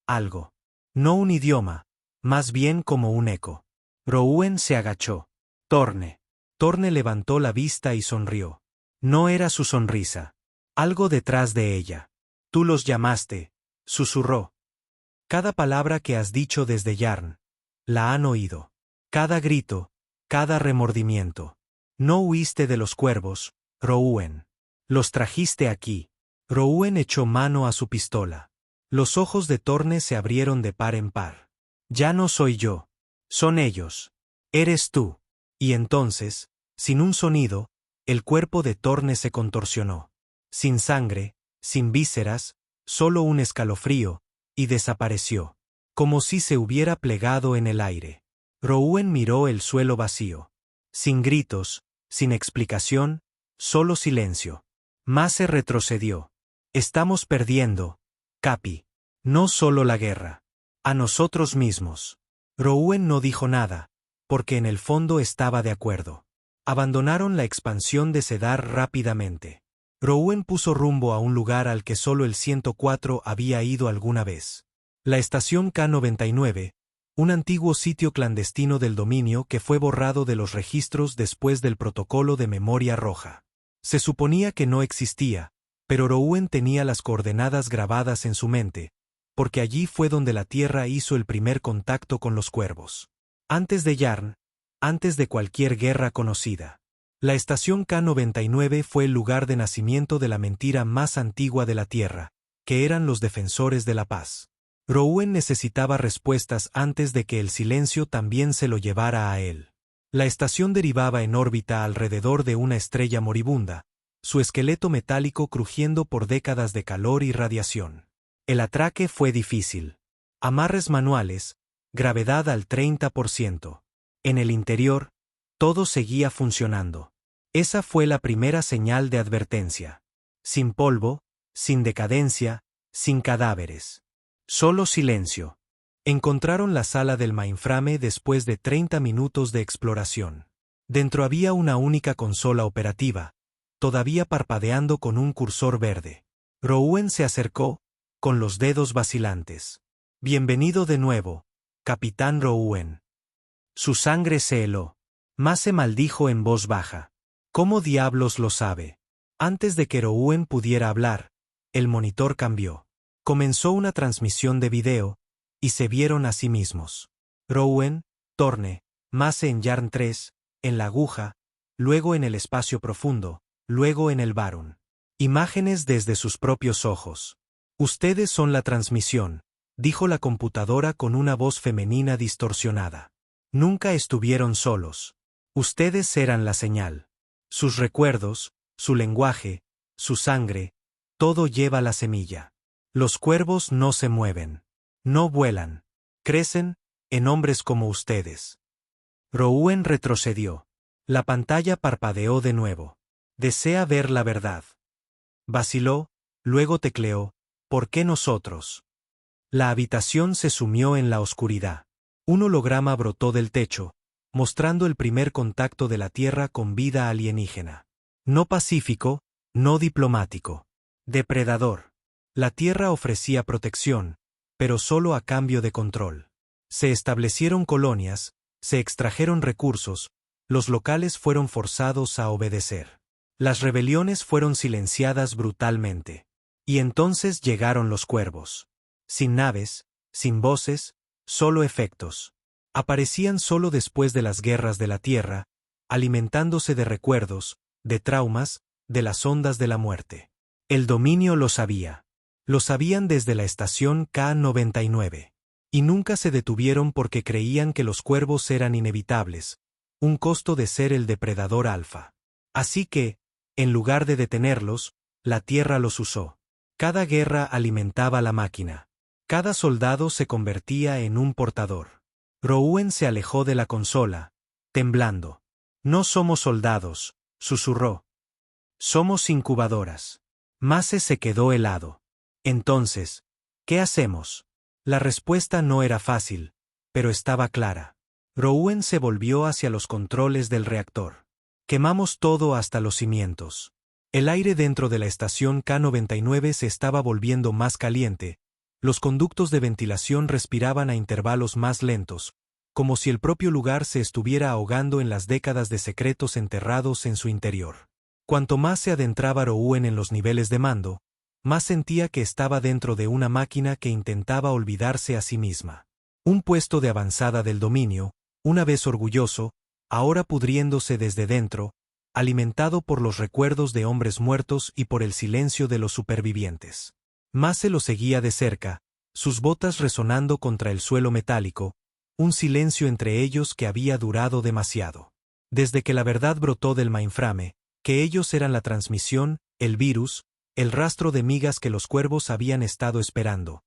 algo. No un idioma, más bien como un eco. Rowan se agachó. Torne. Torne levantó la vista y sonrió. No era su sonrisa. Algo detrás de ella. Tú los llamaste, susurró. Cada palabra que has dicho desde Yarn. La han oído. Cada grito, cada remordimiento. No huiste de los cuervos, Rowan. Los trajiste aquí. Rowan echó mano a su pistola. Los ojos de Torne se abrieron de par en par. Ya no soy yo. Son ellos. Eres tú. Y entonces, sin un sonido, el cuerpo de Torne se contorsionó. Sin sangre, sin vísceras, solo un escalofrío, y desapareció. Como si se hubiera plegado en el aire. Rowan miró el suelo vacío. Sin gritos, sin explicación, solo silencio. Mace retrocedió. Estamos perdiendo, Capi. No solo la guerra. A nosotros mismos. Rowan no dijo nada, porque en el fondo estaba de acuerdo. Abandonaron la expansión de Cedar rápidamente. Rowan puso rumbo a un lugar al que solo el 104 había ido alguna vez. La estación K-99, un antiguo sitio clandestino del dominio que fue borrado de los registros después del protocolo de memoria roja. Se suponía que no existía, pero Rouen tenía las coordenadas grabadas en su mente, porque allí fue donde la Tierra hizo el primer contacto con los cuervos. Antes de Yarn, antes de cualquier guerra conocida. La estación K-99 fue el lugar de nacimiento de la mentira más antigua de la Tierra, que eran los defensores de la paz. Rouen necesitaba respuestas antes de que el silencio también se lo llevara a él. La estación derivaba en órbita alrededor de una estrella moribunda, su esqueleto metálico crujiendo por décadas de calor y radiación. El atraque fue difícil. Amarres manuales, gravedad al 30%. En el interior, todo seguía funcionando. Esa fue la primera señal de advertencia. Sin polvo, sin decadencia, sin cadáveres. Solo silencio. Encontraron la sala del mainframe después de 30 minutos de exploración. Dentro había una única consola operativa, todavía parpadeando con un cursor verde. Rouen se acercó, con los dedos vacilantes. Bienvenido de nuevo, Capitán Rouen. Su sangre se heló. Mace maldijo en voz baja. ¿Cómo diablos lo sabe? Antes de que Rouen pudiera hablar, el monitor cambió. Comenzó una transmisión de video, y se vieron a sí mismos. Rouen, Torne, Mace en Yarn 3, en la aguja, luego en el espacio profundo, luego en el Baron. Imágenes desde sus propios ojos. Ustedes son la transmisión, dijo la computadora con una voz femenina distorsionada. Nunca estuvieron solos. Ustedes eran la señal. Sus recuerdos, su lenguaje, su sangre, todo lleva la semilla. Los cuervos no se mueven. No vuelan. Crecen, en hombres como ustedes. Rouen retrocedió. La pantalla parpadeó de nuevo. Desea ver la verdad. Vaciló, luego tecleó, ¿por qué nosotros? La habitación se sumió en la oscuridad. Un holograma brotó del techo, mostrando el primer contacto de la Tierra con vida alienígena. No pacífico, no diplomático. Depredador. La Tierra ofrecía protección, pero solo a cambio de control. Se establecieron colonias, se extrajeron recursos, los locales fueron forzados a obedecer. Las rebeliones fueron silenciadas brutalmente. Y entonces llegaron los cuervos. Sin naves, sin voces, solo efectos. Aparecían solo después de las guerras de la Tierra, alimentándose de recuerdos, de traumas, de las ondas de la muerte. El dominio lo sabía. Lo sabían desde la estación K-99. Y nunca se detuvieron porque creían que los cuervos eran inevitables, un costo de ser el depredador alfa. Así que, en lugar de detenerlos, la Tierra los usó. Cada guerra alimentaba la máquina. Cada soldado se convertía en un portador. Rouen se alejó de la consola, temblando. No somos soldados, susurró. Somos incubadoras. Mace se quedó helado. Entonces, ¿qué hacemos? La respuesta no era fácil, pero estaba clara. Rouen se volvió hacia los controles del reactor. Quemamos todo hasta los cimientos. El aire dentro de la estación K-99 se estaba volviendo más caliente. Los conductos de ventilación respiraban a intervalos más lentos, como si el propio lugar se estuviera ahogando en las décadas de secretos enterrados en su interior. Cuanto más se adentraba Rouen en los niveles de mando, más sentía que estaba dentro de una máquina que intentaba olvidarse a sí misma. Un puesto de avanzada del dominio, una vez orgulloso, ahora pudriéndose desde dentro, alimentado por los recuerdos de hombres muertos y por el silencio de los supervivientes. Mace lo seguía de cerca, sus botas resonando contra el suelo metálico, un silencio entre ellos que había durado demasiado. Desde que la verdad brotó del mainframe, que ellos eran la transmisión, el virus, el rastro de migas que los cuervos habían estado esperando.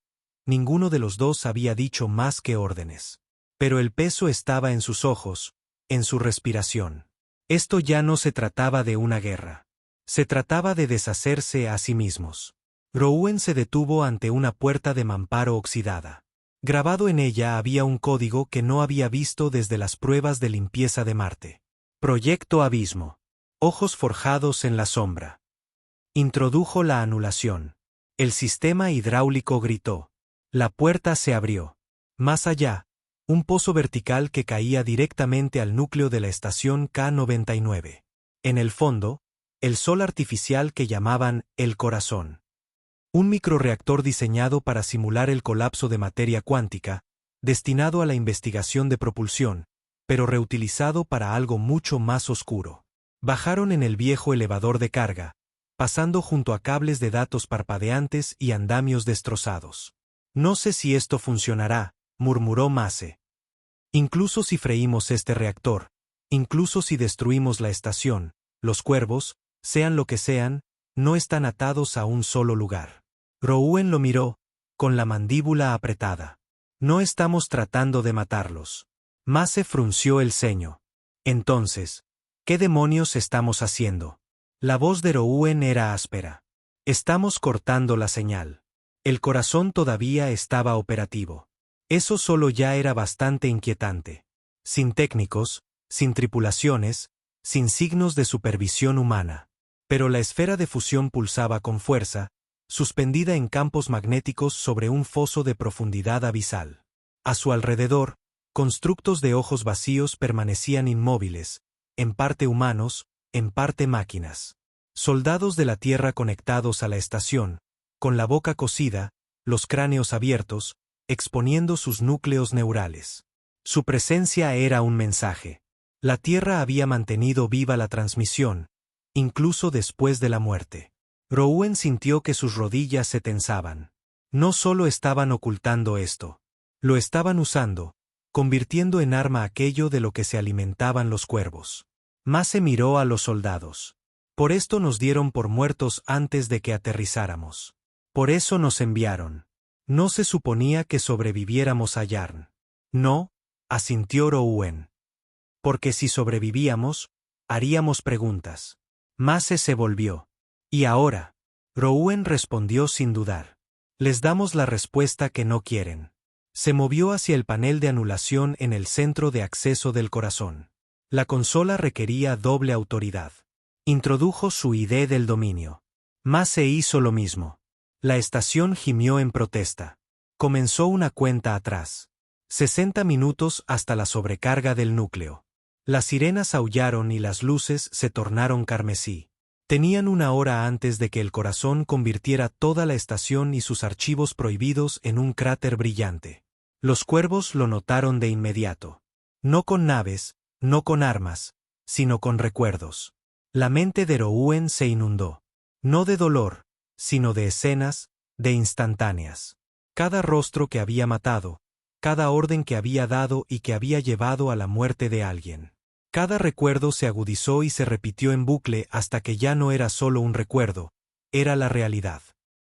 Ninguno de los dos había dicho más que órdenes. Pero el peso estaba en sus ojos, en su respiración. Esto ya no se trataba de una guerra. Se trataba de deshacerse a sí mismos. Rouen se detuvo ante una puerta de mamparo oxidada. Grabado en ella había un código que no había visto desde las pruebas de limpieza de Marte. Proyecto Abismo. Ojos forjados en la sombra. Introdujo la anulación. El sistema hidráulico gritó. La puerta se abrió. Más allá, un pozo vertical que caía directamente al núcleo de la estación K-99. En el fondo, el sol artificial que llamaban el corazón. Un microreactor diseñado para simular el colapso de materia cuántica, destinado a la investigación de propulsión, pero reutilizado para algo mucho más oscuro. Bajaron en el viejo elevador de carga, pasando junto a cables de datos parpadeantes y andamios destrozados. No sé si esto funcionará, murmuró Mace. Incluso si freímos este reactor, incluso si destruimos la estación, los cuervos, sean lo que sean, no están atados a un solo lugar. Rouen lo miró, con la mandíbula apretada. No estamos tratando de matarlos. Mace frunció el ceño. Entonces, ¿qué demonios estamos haciendo? La voz de Rouen era áspera. Estamos cortando la señal. El corazón todavía estaba operativo. Eso solo ya era bastante inquietante. Sin técnicos, sin tripulaciones, sin signos de supervisión humana. Pero la esfera de fusión pulsaba con fuerza, suspendida en campos magnéticos sobre un foso de profundidad abisal. A su alrededor, constructos de ojos vacíos permanecían inmóviles, en parte humanos, en parte máquinas. Soldados de la Tierra conectados a la estación, con la boca cosida, los cráneos abiertos, exponiendo sus núcleos neurales. Su presencia era un mensaje. La Tierra había mantenido viva la transmisión, incluso después de la muerte. Rouen sintió que sus rodillas se tensaban. No solo estaban ocultando esto. Lo estaban usando, convirtiendo en arma aquello de lo que se alimentaban los cuervos. Mace miró a los soldados. Por esto nos dieron por muertos antes de que aterrizáramos. Por eso nos enviaron. No se suponía que sobreviviéramos a Yarn. No, asintió Rouen. Porque si sobrevivíamos, haríamos preguntas. Mace se volvió. ¿Y ahora? Rouen respondió sin dudar. Les damos la respuesta que no quieren. Se movió hacia el panel de anulación en el centro de acceso del corazón. La consola requería doble autoridad. Introdujo su ID del dominio. Mace hizo lo mismo. La estación gimió en protesta. Comenzó una cuenta atrás. 60 minutos hasta la sobrecarga del núcleo. Las sirenas aullaron y las luces se tornaron carmesí. Tenían una hora antes de que el corazón convirtiera toda la estación y sus archivos prohibidos en un cráter brillante. Los cuervos lo notaron de inmediato. No con naves, no con armas, sino con recuerdos. La mente de Rouen se inundó. No de dolor, sino de escenas, de instantáneas. Cada rostro que había matado, cada orden que había dado y que había llevado a la muerte de alguien. Cada recuerdo se agudizó y se repitió en bucle hasta que ya no era solo un recuerdo, era la realidad.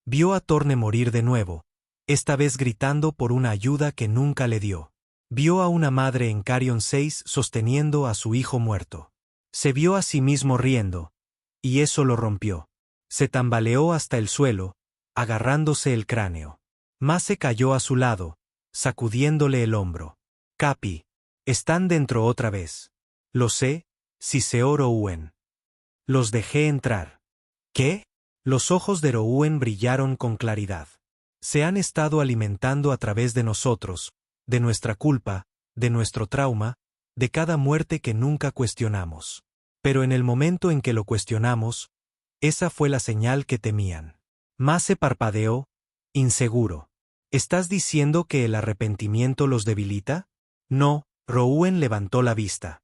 Vio a Torne morir de nuevo, esta vez gritando por una ayuda que nunca le dio. Vio a una madre en Carrion 6 sosteniendo a su hijo muerto. Se vio a sí mismo riendo, y eso lo rompió. Se tambaleó hasta el suelo, agarrándose el cráneo. Mace cayó a su lado, sacudiéndole el hombro. Capi, están dentro otra vez. Lo sé, siseó Rouen. Los dejé entrar. ¿Qué? Los ojos de Rouen brillaron con claridad. Se han estado alimentando a través de nosotros, de nuestra culpa, de nuestro trauma, de cada muerte que nunca cuestionamos. Pero en el momento en que lo cuestionamos, esa fue la señal que temían. Mace parpadeó, inseguro. ¿Estás diciendo que el arrepentimiento los debilita? No, Rouen levantó la vista.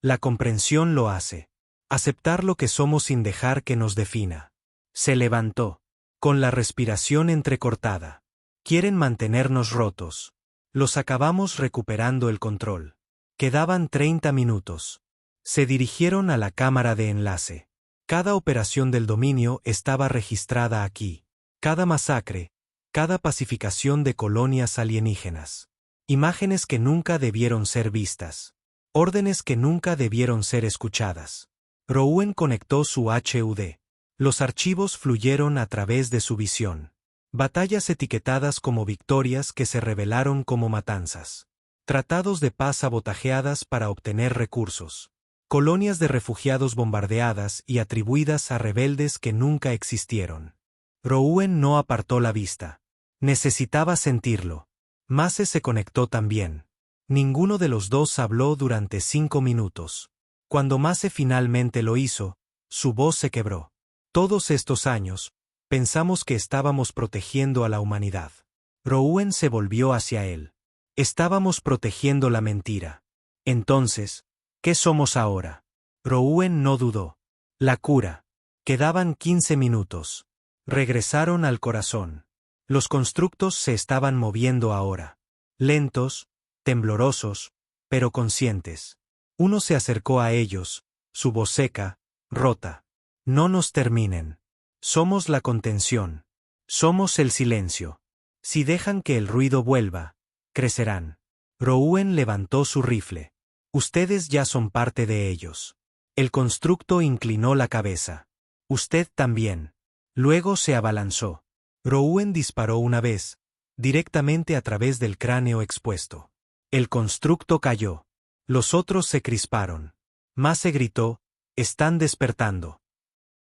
La comprensión lo hace. Aceptar lo que somos sin dejar que nos defina. Se levantó, con la respiración entrecortada. Quieren mantenernos rotos. Los acabamos recuperando el control. Quedaban 30 minutos. Se dirigieron a la cámara de enlace. Cada operación del dominio estaba registrada aquí. Cada masacre, cada pacificación de colonias alienígenas. Imágenes que nunca debieron ser vistas. Órdenes que nunca debieron ser escuchadas. Rouen conectó su HUD. Los archivos fluyeron a través de su visión. Batallas etiquetadas como victorias que se revelaron como matanzas. Tratados de paz sabotajeadas para obtener recursos. Colonias de refugiados bombardeadas y atribuidas a rebeldes que nunca existieron. Rouen no apartó la vista. Necesitaba sentirlo. Mace se conectó también. Ninguno de los dos habló durante 5 minutos. Cuando Mace finalmente lo hizo, Su voz se quebró. Todos estos años, pensamos que estábamos protegiendo a la humanidad. Rowan se volvió hacia él. Estábamos protegiendo la mentira. Entonces, ¿qué somos ahora? Rowan no dudó. La cura. Quedaban 15 minutos. Regresaron al corazón. Los constructos se estaban moviendo ahora. Lentos, temblorosos, pero conscientes. Uno se acercó a ellos, su voz seca, rota. No nos terminen. Somos la contención. Somos el silencio. Si dejan que el ruido vuelva, crecerán. Rowan levantó su rifle. Ustedes ya son parte de ellos. El constructo inclinó la cabeza. Usted también. Luego se abalanzó. Rowan disparó una vez, directamente a través del cráneo expuesto. El constructo cayó. Los otros se crisparon. Mase gritó, «Están despertando».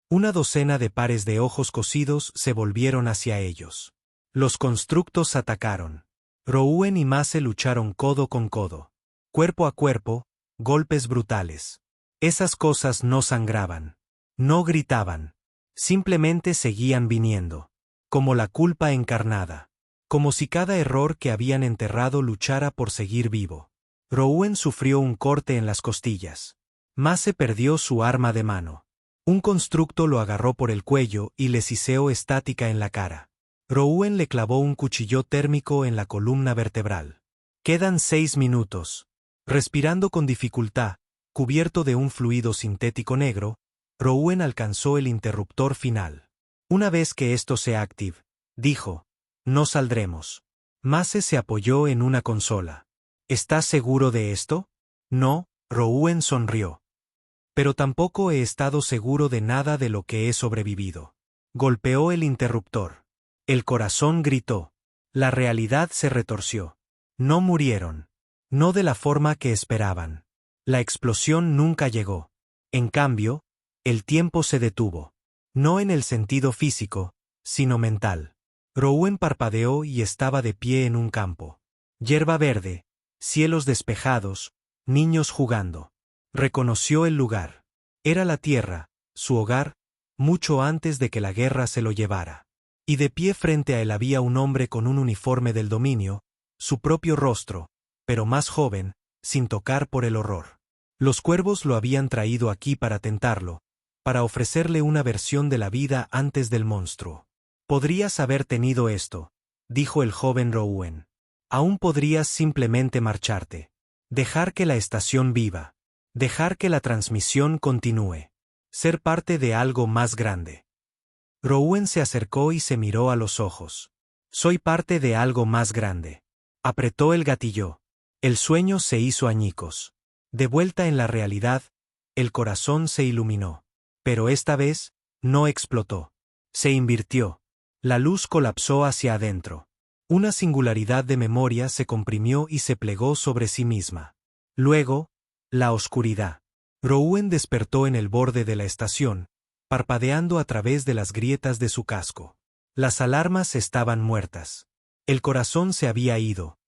Una docena de pares de ojos cosidos se volvieron hacia ellos. Los constructos atacaron. Rowan y Mase lucharon codo con codo. Cuerpo a cuerpo, golpes brutales. Esas cosas no sangraban. No gritaban. Simplemente seguían viniendo. Como la culpa encarnada. Como si cada error que habían enterrado luchara por seguir vivo. Rowan sufrió un corte en las costillas. Mase perdió su arma de mano. Un constructo lo agarró por el cuello y le siseó estática en la cara. Rowan le clavó un cuchillo térmico en la columna vertebral. Quedan 6 minutos. Respirando con dificultad, cubierto de un fluido sintético negro, Rowan alcanzó el interruptor final. Una vez que esto sea active, dijo, no saldremos. Mase se apoyó en una consola. ¿Estás seguro de esto? No, Rowan sonrió. Pero tampoco he estado seguro de nada de lo que he sobrevivido. Golpeó el interruptor. El corazón gritó. La realidad se retorció. No murieron. No de la forma que esperaban. La explosión nunca llegó. En cambio, el tiempo se detuvo. No en el sentido físico, sino mental. Rowan parpadeó y estaba de pie en un campo. Hierba verde, cielos despejados, niños jugando. Reconoció el lugar. Era la tierra, su hogar, mucho antes de que la guerra se lo llevara. Y de pie frente a él había un hombre con un uniforme del dominio, su propio rostro, pero más joven, sin tocar por el horror. Los cuervos lo habían traído aquí para tentarlo, para ofrecerle una versión de la vida antes del monstruo. Podrías haber tenido esto, dijo el joven Rowan. Aún podrías simplemente marcharte. Dejar que la estación viva. Dejar que la transmisión continúe. Ser parte de algo más grande. Rowan se acercó y se miró a los ojos. Soy parte de algo más grande. Apretó el gatillo. El sueño se hizo añicos. De vuelta en la realidad, el corazón se iluminó. Pero esta vez, no explotó. Se invirtió. La luz colapsó hacia adentro. Una singularidad de memoria se comprimió y se plegó sobre sí misma. Luego, la oscuridad. Rowan despertó en el borde de la estación, parpadeando a través de las grietas de su casco. Las alarmas estaban muertas. El corazón se había ido.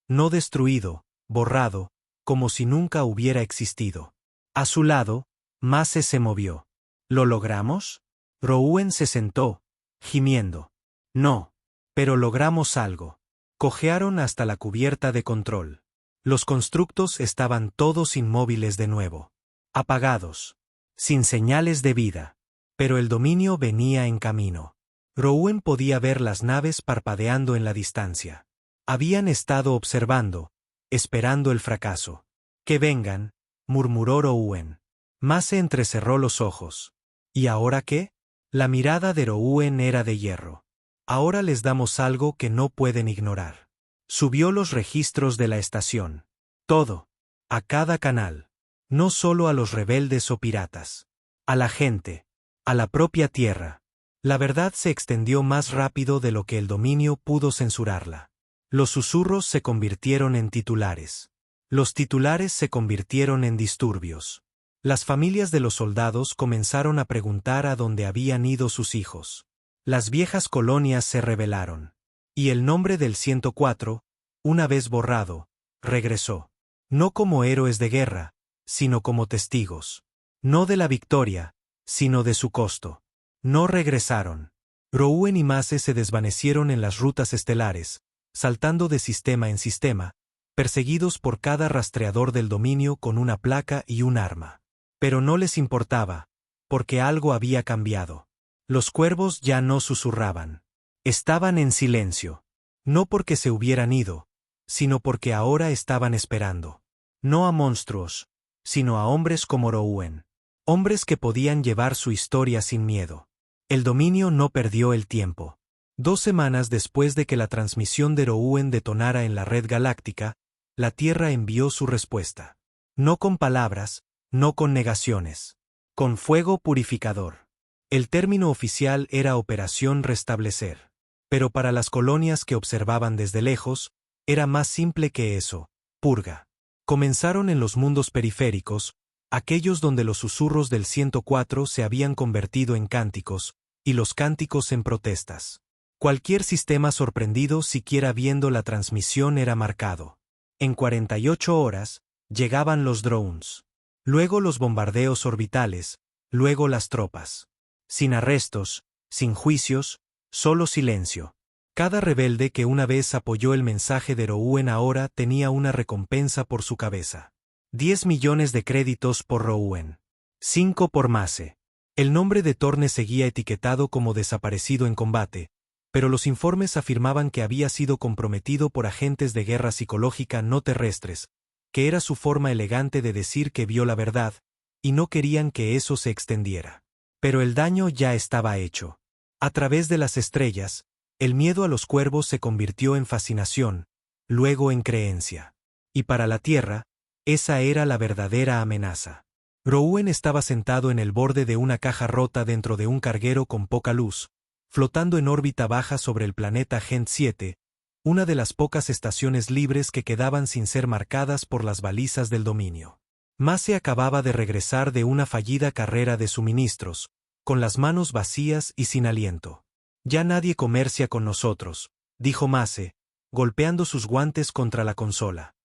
No destruido, borrado, como si nunca hubiera existido. A su lado, Mase se movió. ¿Lo logramos? Rowan se sentó, gimiendo. No. Pero logramos algo. Cojearon hasta la cubierta de control. Los constructos estaban todos inmóviles de nuevo. Apagados. Sin señales de vida. Pero el dominio venía en camino. Rowan podía ver las naves parpadeando en la distancia. Habían estado observando, esperando el fracaso. Que vengan, murmuró Rowan. Mase entrecerró los ojos. ¿Y ahora qué? La mirada de Rowan era de hierro. Ahora les damos algo que no pueden ignorar. Subió los registros de la estación. Todo. A cada canal. No solo a los rebeldes o piratas. A la gente. A la propia tierra. La verdad se extendió más rápido de lo que el dominio pudo censurarla. Los susurros se convirtieron en titulares. Los titulares se convirtieron en disturbios. Las familias de los soldados comenzaron a preguntar a dónde habían ido sus hijos. Las viejas colonias se rebelaron. Y el nombre del 104, una vez borrado, regresó. No como héroes de guerra, sino como testigos. No de la victoria, sino de su costo. No regresaron. Rowan y Mace se desvanecieron en las rutas estelares, saltando de sistema en sistema, perseguidos por cada rastreador del dominio con una placa y un arma. Pero no les importaba, porque algo había cambiado. Los cuervos ya no susurraban. Estaban en silencio. No porque se hubieran ido, sino porque ahora estaban esperando. No a monstruos, sino a hombres como Rowan. Hombres que podían llevar su historia sin miedo. El dominio no perdió el tiempo. 2 semanas después de que la transmisión de Rowan detonara en la red galáctica, la Tierra envió su respuesta. No con palabras, no con negaciones. Con fuego purificador. El término oficial era Operación Restablecer. Pero para las colonias que observaban desde lejos, era más simple que eso, purga. Comenzaron en los mundos periféricos, aquellos donde los susurros del 104 se habían convertido en cánticos, y los cánticos en protestas. Cualquier sistema sorprendido siquiera viendo la transmisión era marcado. En 48 horas, llegaban los drones. Luego los bombardeos orbitales, luego las tropas. Sin arrestos, sin juicios, solo silencio. Cada rebelde que una vez apoyó el mensaje de Rowan ahora tenía una recompensa por su cabeza. 10 millones de créditos por Rowan. 5 por Mace. El nombre de Torne seguía etiquetado como desaparecido en combate, pero los informes afirmaban que había sido comprometido por agentes de guerra psicológica no terrestres, que era su forma elegante de decir que vio la verdad, y no querían que eso se extendiera. Pero el daño ya estaba hecho. A través de las estrellas, el miedo a los cuervos se convirtió en fascinación, luego en creencia. Y para la Tierra, esa era la verdadera amenaza. Rowan estaba sentado en el borde de una caja rota dentro de un carguero con poca luz, flotando en órbita baja sobre el planeta Gent 7, una de las pocas estaciones libres que quedaban sin ser marcadas por las balizas del dominio. Mace acababa de regresar de una fallida carrera de suministros, con las manos vacías y sin aliento. Ya nadie comercia con nosotros, dijo Mace, golpeando sus guantes contra la consola.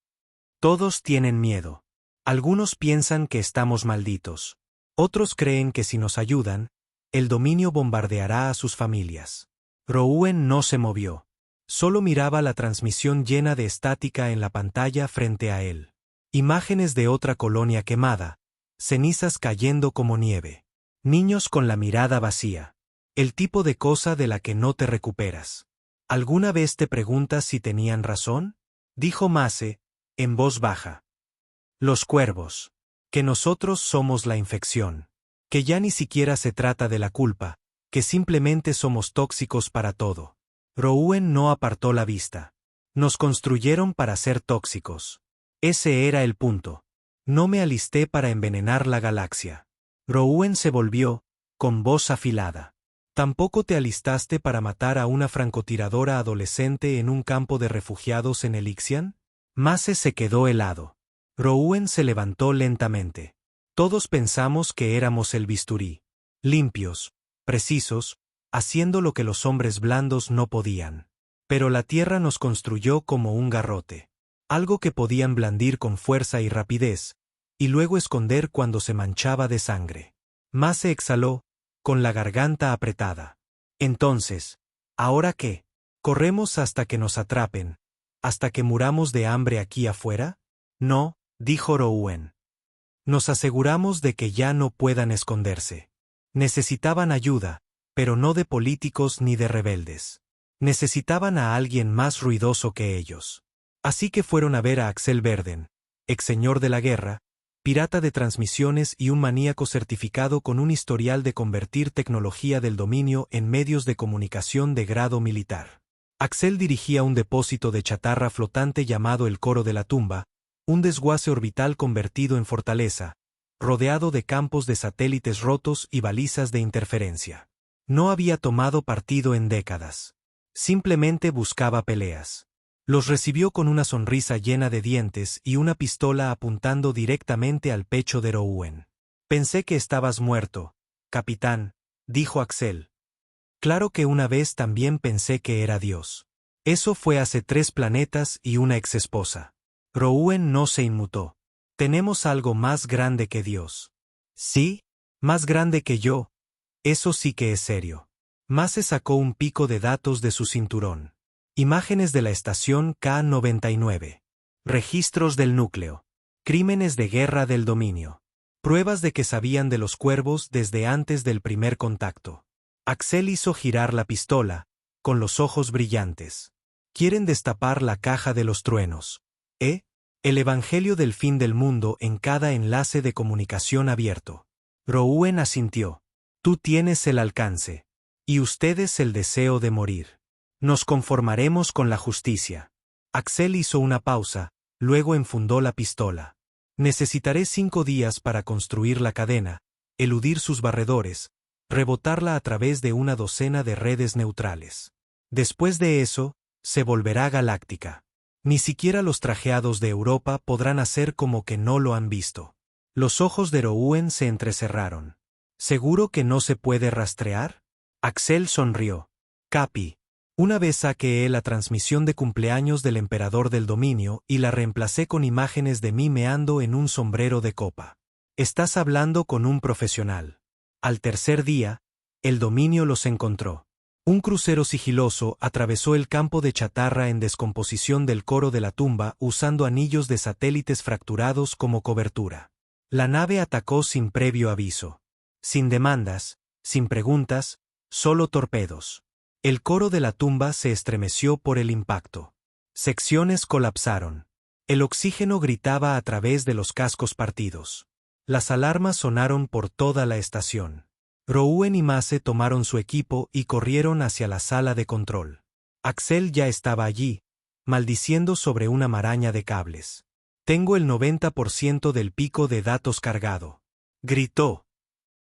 Todos tienen miedo. Algunos piensan que estamos malditos. Otros creen que si nos ayudan, el dominio bombardeará a sus familias. Rowan no se movió. Solo miraba la transmisión llena de estática en la pantalla frente a él. Imágenes de otra colonia quemada, cenizas cayendo como nieve. Niños con la mirada vacía. El tipo de cosa de la que no te recuperas. ¿Alguna vez te preguntas si tenían razón? Dijo Mace, en voz baja. Los cuervos. Que nosotros somos la infección. Que ya ni siquiera se trata de la culpa, que simplemente somos tóxicos para todo. Rowan no apartó la vista. Nos construyeron para ser tóxicos. Ese era el punto. No me alisté para envenenar la galaxia. Rowan se volvió, con voz afilada. ¿Tampoco te alistaste para matar a una francotiradora adolescente en un campo de refugiados en Elixian? Mace se quedó helado. Rowan se levantó lentamente. Todos pensamos que éramos el bisturí. Limpios, precisos, haciendo lo que los hombres blandos no podían. Pero la Tierra nos construyó como un garrote. Algo que podían blandir con fuerza y rapidez, y luego esconder cuando se manchaba de sangre. Mace exhaló, con la garganta apretada. Entonces, ¿ahora qué? ¿Corremos hasta que nos atrapen? ¿Hasta que muramos de hambre aquí afuera? No, dijo Rowan. Nos aseguramos de que ya no puedan esconderse. Necesitaban ayuda, pero no de políticos ni de rebeldes. Necesitaban a alguien más ruidoso que ellos. Así que fueron a ver a Axel Verden, ex señor de la guerra, pirata de transmisiones y un maníaco certificado con un historial de convertir tecnología del dominio en medios de comunicación de grado militar. Axel dirigía un depósito de chatarra flotante llamado el Coro de la Tumba, un desguace orbital convertido en fortaleza, rodeado de campos de satélites rotos y balizas de interferencia. No había tomado partido en décadas. Simplemente buscaba peleas. Los recibió con una sonrisa llena de dientes y una pistola apuntando directamente al pecho de Rowan. Pensé que estabas muerto, capitán, dijo Axel. Claro que una vez también pensé que era Dios. Eso fue hace 3 planetas y una exesposa. Rowan no se inmutó. Tenemos algo más grande que Dios. ¿Sí? Más grande que yo. Eso sí que es serio. Mase sacó un pico de datos de su cinturón. Imágenes de la estación K-99. Registros del núcleo. Crímenes de guerra del dominio. Pruebas de que sabían de los cuervos desde antes del primer contacto. Axel hizo girar la pistola, con los ojos brillantes. Quieren destapar la caja de los truenos. El evangelio del fin del mundo en cada enlace de comunicación abierto. Rouen asintió. Tú tienes el alcance. Y ustedes el deseo de morir. Nos conformaremos con la justicia. Axel hizo una pausa, luego enfundó la pistola. Necesitaré 5 días para construir la cadena, eludir sus barredores, rebotarla a través de una docena de redes neutrales. Después de eso, se volverá galáctica. Ni siquiera los trajeados de Europa podrán hacer como que no lo han visto. Los ojos de Rouen se entrecerraron. ¿Seguro que no se puede rastrear? Axel sonrió. Capi. Una vez saqué la transmisión de cumpleaños del emperador del dominio y la reemplacé con imágenes de mí meando en un sombrero de copa. Estás hablando con un profesional. Al tercer día, el dominio los encontró. Un crucero sigiloso atravesó el campo de chatarra en descomposición del coro de la tumba usando anillos de satélites fracturados como cobertura. La nave atacó sin previo aviso. Sin demandas, sin preguntas, solo torpedos. El coro de la tumba se estremeció por el impacto. Secciones colapsaron. El oxígeno gritaba a través de los cascos partidos. Las alarmas sonaron por toda la estación. Rouen y Mase tomaron su equipo y corrieron hacia la sala de control. Axel ya estaba allí, maldiciendo sobre una maraña de cables. Tengo el 90% del pico de datos cargado. Gritó.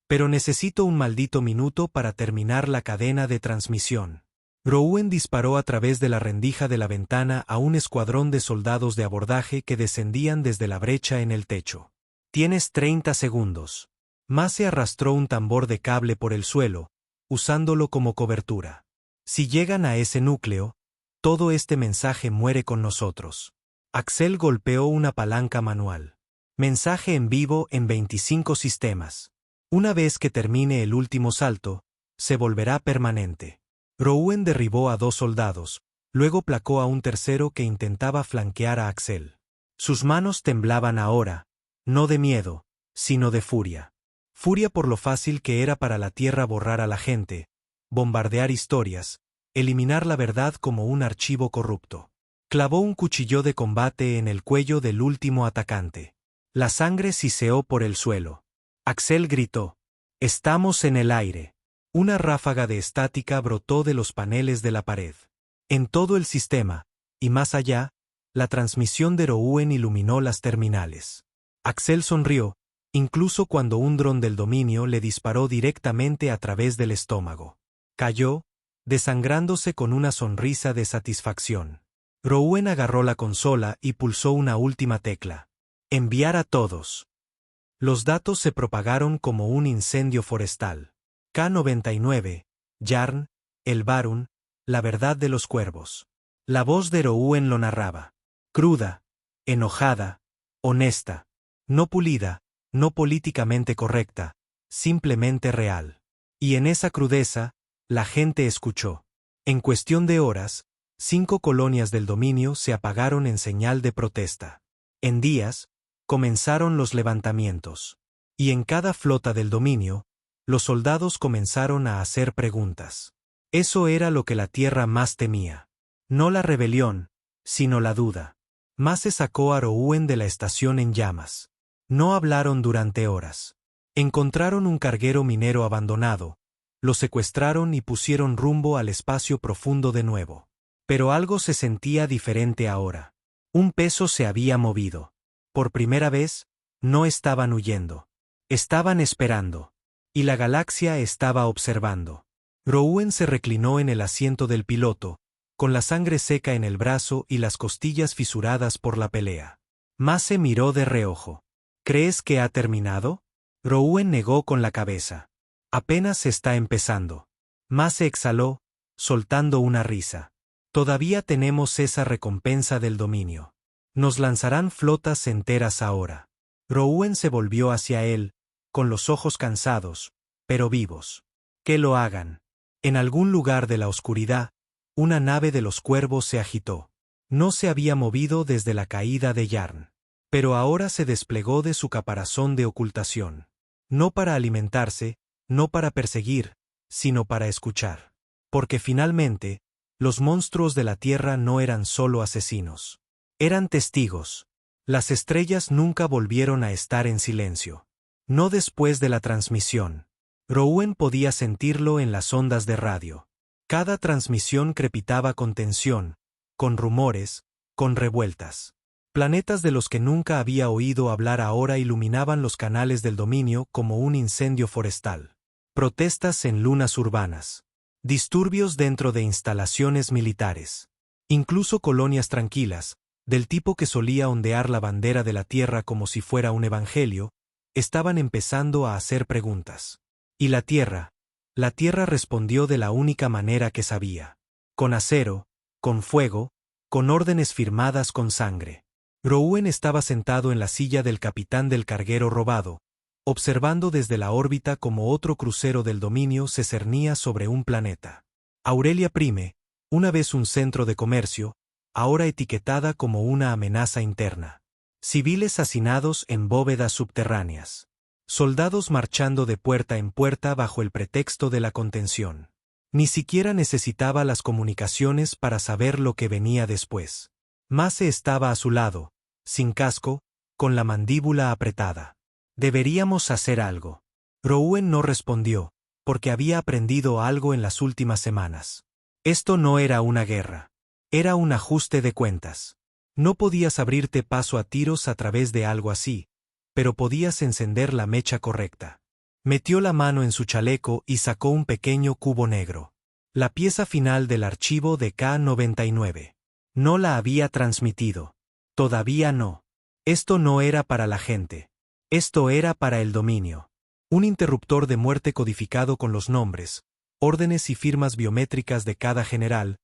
Pero necesito un maldito minuto para terminar la cadena de transmisión. Rouen disparó a través de la rendija de la ventana a un escuadrón de soldados de abordaje que descendían desde la brecha en el techo. Tienes 30 segundos. Mase arrastró un tambor de cable por el suelo, usándolo como cobertura. Si llegan a ese núcleo, todo este mensaje muere con nosotros. Axel golpeó una palanca manual. Mensaje en vivo en 25 sistemas. Una vez que termine el último salto, se volverá permanente. Rouen derribó a 2 soldados, luego placó a un tercero que intentaba flanquear a Axel. Sus manos temblaban ahora, no de miedo, sino de furia. Furia por lo fácil que era para la Tierra borrar a la gente, bombardear historias, eliminar la verdad como un archivo corrupto. Clavó un cuchillo de combate en el cuello del último atacante. La sangre siseó por el suelo. Axel gritó. Estamos en el aire. Una ráfaga de estática brotó de los paneles de la pared. En todo el sistema, y más allá, la transmisión de Rouen iluminó las terminales. Axel sonrió, incluso cuando un dron del dominio le disparó directamente a través del estómago. Cayó, desangrándose con una sonrisa de satisfacción. Rouen agarró la consola y pulsó una última tecla. Enviar a todos. Los datos se propagaron como un incendio forestal. K-99, Yarn, el Varun, la verdad de los cuervos. La voz de Rouen lo narraba. Cruda, enojada, honesta, no pulida, no políticamente correcta, simplemente real. Y en esa crudeza, la gente escuchó. En cuestión de horas, 5 colonias del dominio se apagaron en señal de protesta. En días, comenzaron los levantamientos. Y en cada flota del dominio, los soldados comenzaron a hacer preguntas. Eso era lo que la Tierra más temía. No la rebelión, sino la duda. Mase sacó a Rouen de la estación en llamas. No hablaron durante horas. Encontraron un carguero minero abandonado, lo secuestraron y pusieron rumbo al espacio profundo de nuevo. Pero algo se sentía diferente ahora. Un peso se había movido. Por primera vez, no estaban huyendo. Estaban esperando. Y la galaxia estaba observando. Rouen se reclinó en el asiento del piloto, con la sangre seca en el brazo y las costillas fisuradas por la pelea. Mase miró de reojo. ¿Crees que ha terminado? Rouen negó con la cabeza. Apenas está empezando. Mase exhaló, soltando una risa. Todavía tenemos esa recompensa del dominio. Nos lanzarán flotas enteras ahora. Rouen se volvió hacia él, con los ojos cansados, pero vivos. Que lo hagan. En algún lugar de la oscuridad, una nave de los cuervos se agitó. No se había movido desde la caída de Yarn. Pero ahora se desplegó de su caparazón de ocultación. No para alimentarse, no para perseguir, sino para escuchar. Porque finalmente, los monstruos de la Tierra no eran solo asesinos. Eran testigos. Las estrellas nunca volvieron a estar en silencio. No después de la transmisión. Rowan podía sentirlo en las ondas de radio. Cada transmisión crepitaba con tensión, con rumores, con revueltas. Planetas de los que nunca había oído hablar ahora iluminaban los canales del dominio como un incendio forestal. Protestas en lunas urbanas. Disturbios dentro de instalaciones militares. Incluso colonias tranquilas, del tipo que solía ondear la bandera de la Tierra como si fuera un evangelio, estaban empezando a hacer preguntas. Y la Tierra respondió de la única manera que sabía. Con acero, con fuego, con órdenes firmadas con sangre. Rowan estaba sentado en la silla del capitán del carguero robado, observando desde la órbita como otro crucero del dominio se cernía sobre un planeta. Aurelia Prime, una vez un centro de comercio, ahora etiquetada como una amenaza interna. Civiles hacinados en bóvedas subterráneas. Soldados marchando de puerta en puerta bajo el pretexto de la contención. Ni siquiera necesitaba las comunicaciones para saber lo que venía después. Mace estaba a su lado, sin casco, con la mandíbula apretada. Deberíamos hacer algo. Rowan no respondió, porque había aprendido algo en las últimas semanas. Esto no era una guerra. Era un ajuste de cuentas. No podías abrirte paso a tiros a través de algo así, pero podías encender la mecha correcta. Metió la mano en su chaleco y sacó un pequeño cubo negro. La pieza final del archivo de K-99. No la había transmitido. Todavía no. Esto no era para la gente. Esto era para el dominio. Un interruptor de muerte codificado con los nombres, órdenes y firmas biométricas de cada general,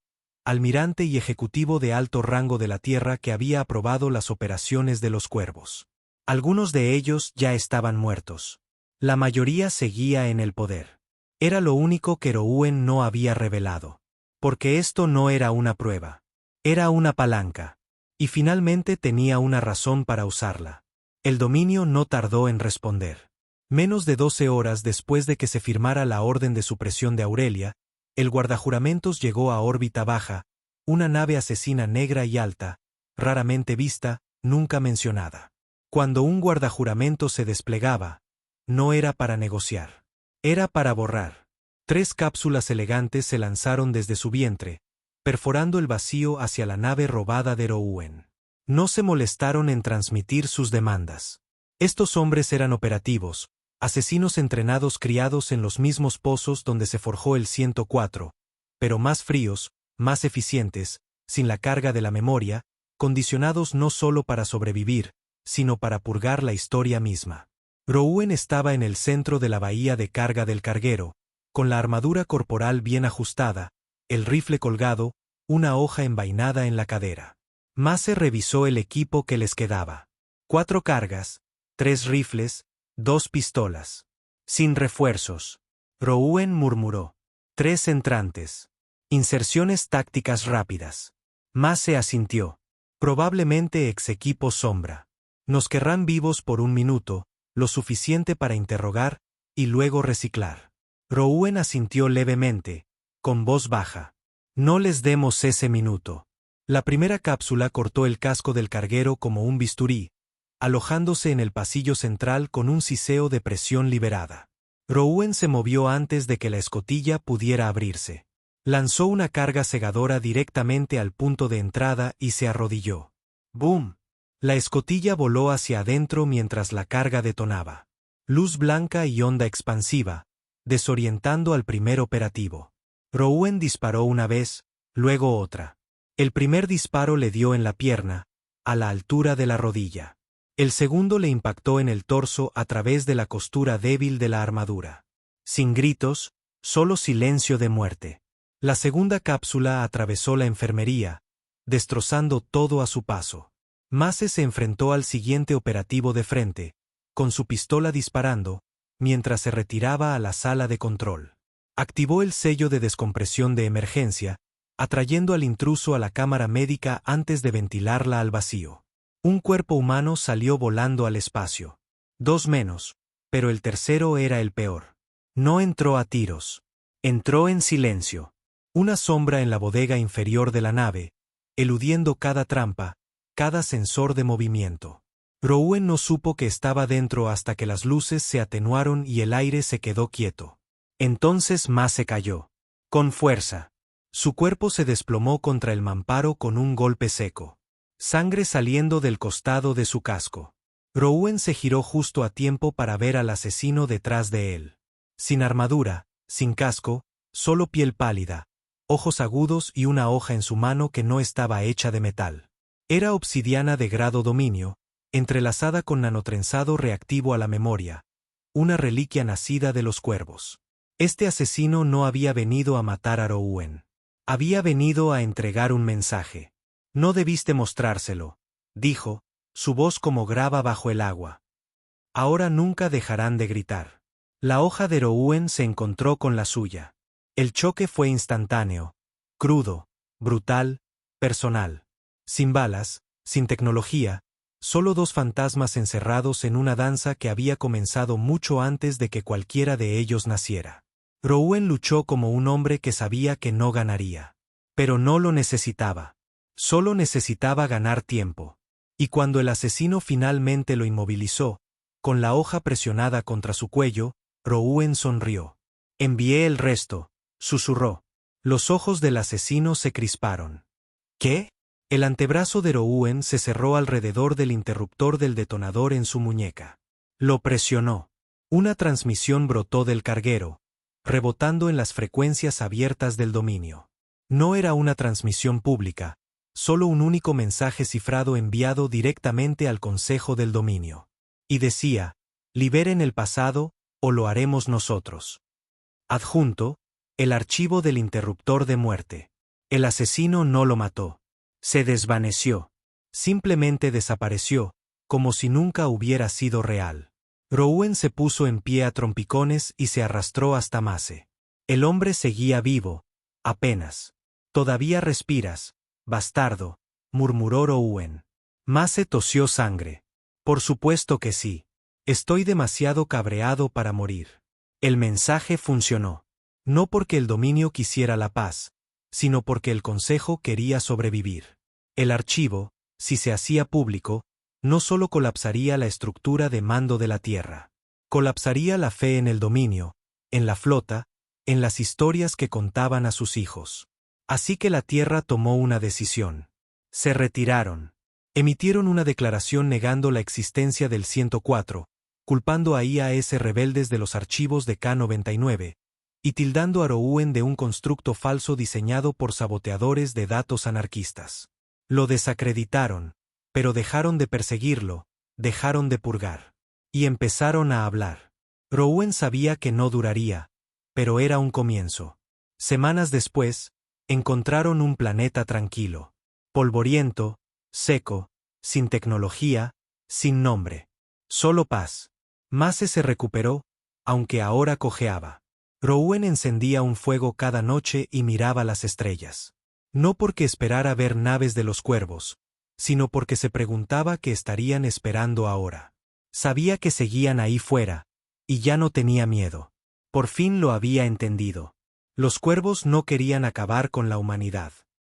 almirante y ejecutivo de alto rango de la Tierra que había aprobado las operaciones de los cuervos. Algunos de ellos ya estaban muertos. La mayoría seguía en el poder. Era lo único que Rowan no había revelado. Porque esto no era una prueba. Era una palanca. Y finalmente tenía una razón para usarla. El dominio no tardó en responder. Menos de 12 horas después de que se firmara la orden de supresión de Aurelia, el guardajuramentos llegó a órbita baja, una nave asesina negra y alta, raramente vista, nunca mencionada. Cuando un guardajuramento se desplegaba, no era para negociar. Era para borrar. 3 cápsulas elegantes se lanzaron desde su vientre, perforando el vacío hacia la nave robada de Rowan. No se molestaron en transmitir sus demandas. Estos hombres eran operativos, asesinos entrenados criados en los mismos pozos donde se forjó el 104, pero más fríos, más eficientes, sin la carga de la memoria, condicionados no solo para sobrevivir, sino para purgar la historia misma. Rowan estaba en el centro de la bahía de carga del carguero, con la armadura corporal bien ajustada, el rifle colgado, una hoja envainada en la cadera. Mace revisó el equipo que les quedaba. 4 cargas, 3 rifles, 2 pistolas. Sin refuerzos. Rowan murmuró. 3 entrantes. Inserciones tácticas rápidas. Mace asintió. Probablemente ex equipo sombra. Nos querrán vivos por 1 minuto, lo suficiente para interrogar, y luego reciclar. Rowan asintió levemente, con voz baja. No les demos ese minuto. La primera cápsula cortó el casco del carguero como un bisturí, alojándose en el pasillo central con un siseo de presión liberada. Rowan se movió antes de que la escotilla pudiera abrirse. Lanzó una carga cegadora directamente al punto de entrada y se arrodilló. ¡Boom! La escotilla voló hacia adentro mientras la carga detonaba. Luz blanca y onda expansiva, desorientando al primer operativo. Rowan disparó una vez, luego otra. El primer disparo le dio en la pierna, a la altura de la rodilla. El segundo le impactó en el torso a través de la costura débil de la armadura. Sin gritos, solo silencio de muerte. La segunda cápsula atravesó la enfermería, destrozando todo a su paso. Mace se enfrentó al siguiente operativo de frente, con su pistola disparando, mientras se retiraba a la sala de control. Activó el sello de descompresión de emergencia, atrayendo al intruso a la cámara médica antes de ventilarla al vacío. Un cuerpo humano salió volando al espacio. 2 menos, pero el tercero era el peor. No entró a tiros. Entró en silencio. Una sombra en la bodega inferior de la nave, eludiendo cada trampa, cada sensor de movimiento. Rowan no supo que estaba dentro hasta que las luces se atenuaron y el aire se quedó quieto. Entonces Mace cayó. Con fuerza. Su cuerpo se desplomó contra el mamparo con un golpe seco. Sangre saliendo del costado de su casco. Rowan se giró justo a tiempo para ver al asesino detrás de él. Sin armadura, sin casco, solo piel pálida, ojos agudos y una hoja en su mano que no estaba hecha de metal. Era obsidiana de grado dominio, entrelazada con nanotrenzado reactivo a la memoria, una reliquia nacida de los cuervos. Este asesino no había venido a matar a Rowan. Había venido a entregar un mensaje. No debiste mostrárselo, dijo, su voz como grava bajo el agua. Ahora nunca dejarán de gritar. La hoja de Rowan se encontró con la suya. El choque fue instantáneo, crudo, brutal, personal. Sin balas, sin tecnología, solo 2 fantasmas encerrados en una danza que había comenzado mucho antes de que cualquiera de ellos naciera. Rowan luchó como un hombre que sabía que no ganaría. Pero no lo necesitaba. Solo necesitaba ganar tiempo. Y cuando el asesino finalmente lo inmovilizó, con la hoja presionada contra su cuello, Rowan sonrió. Envié el resto, susurró. Los ojos del asesino se crisparon. ¿Qué? El antebrazo de Rowan se cerró alrededor del interruptor del detonador en su muñeca. Lo presionó. Una transmisión brotó del carguero, rebotando en las frecuencias abiertas del dominio. No era una transmisión pública, solo un único mensaje cifrado enviado directamente al Consejo del Dominio. Y decía, liberen el pasado, o lo haremos nosotros. Adjunto, el archivo del interruptor de muerte. El asesino no lo mató. Se desvaneció. Simplemente desapareció, como si nunca hubiera sido real. Rowan se puso en pie a trompicones y se arrastró hasta Mace. El hombre seguía vivo, apenas. Todavía respiras, bastardo, murmuró Rowan. Mace tosió sangre. Por supuesto que sí. Estoy demasiado cabreado para morir. El mensaje funcionó. No porque el dominio quisiera la paz, sino porque el Consejo quería sobrevivir. El archivo, si se hacía público, no solo colapsaría la estructura de mando de la Tierra. Colapsaría la fe en el dominio, en la flota, en las historias que contaban a sus hijos. Así que la Tierra tomó una decisión. Se retiraron. Emitieron una declaración negando la existencia del 104, culpando a IAS rebeldes de los archivos de K-99, y tildando a Rowan de un constructo falso diseñado por saboteadores de datos anarquistas. Lo desacreditaron, pero dejaron de perseguirlo, dejaron de purgar. Y empezaron a hablar. Rowan sabía que no duraría, pero era un comienzo. Semanas después, encontraron un planeta tranquilo, polvoriento, seco, sin tecnología, sin nombre. Solo paz. Mace se recuperó, aunque ahora cojeaba. Rowan encendía un fuego cada noche y miraba las estrellas. No porque esperara ver naves de los cuervos, sino porque se preguntaba qué estarían esperando ahora. Sabía que seguían ahí fuera, y ya no tenía miedo. Por fin lo había entendido. Los cuervos no querían acabar con la humanidad.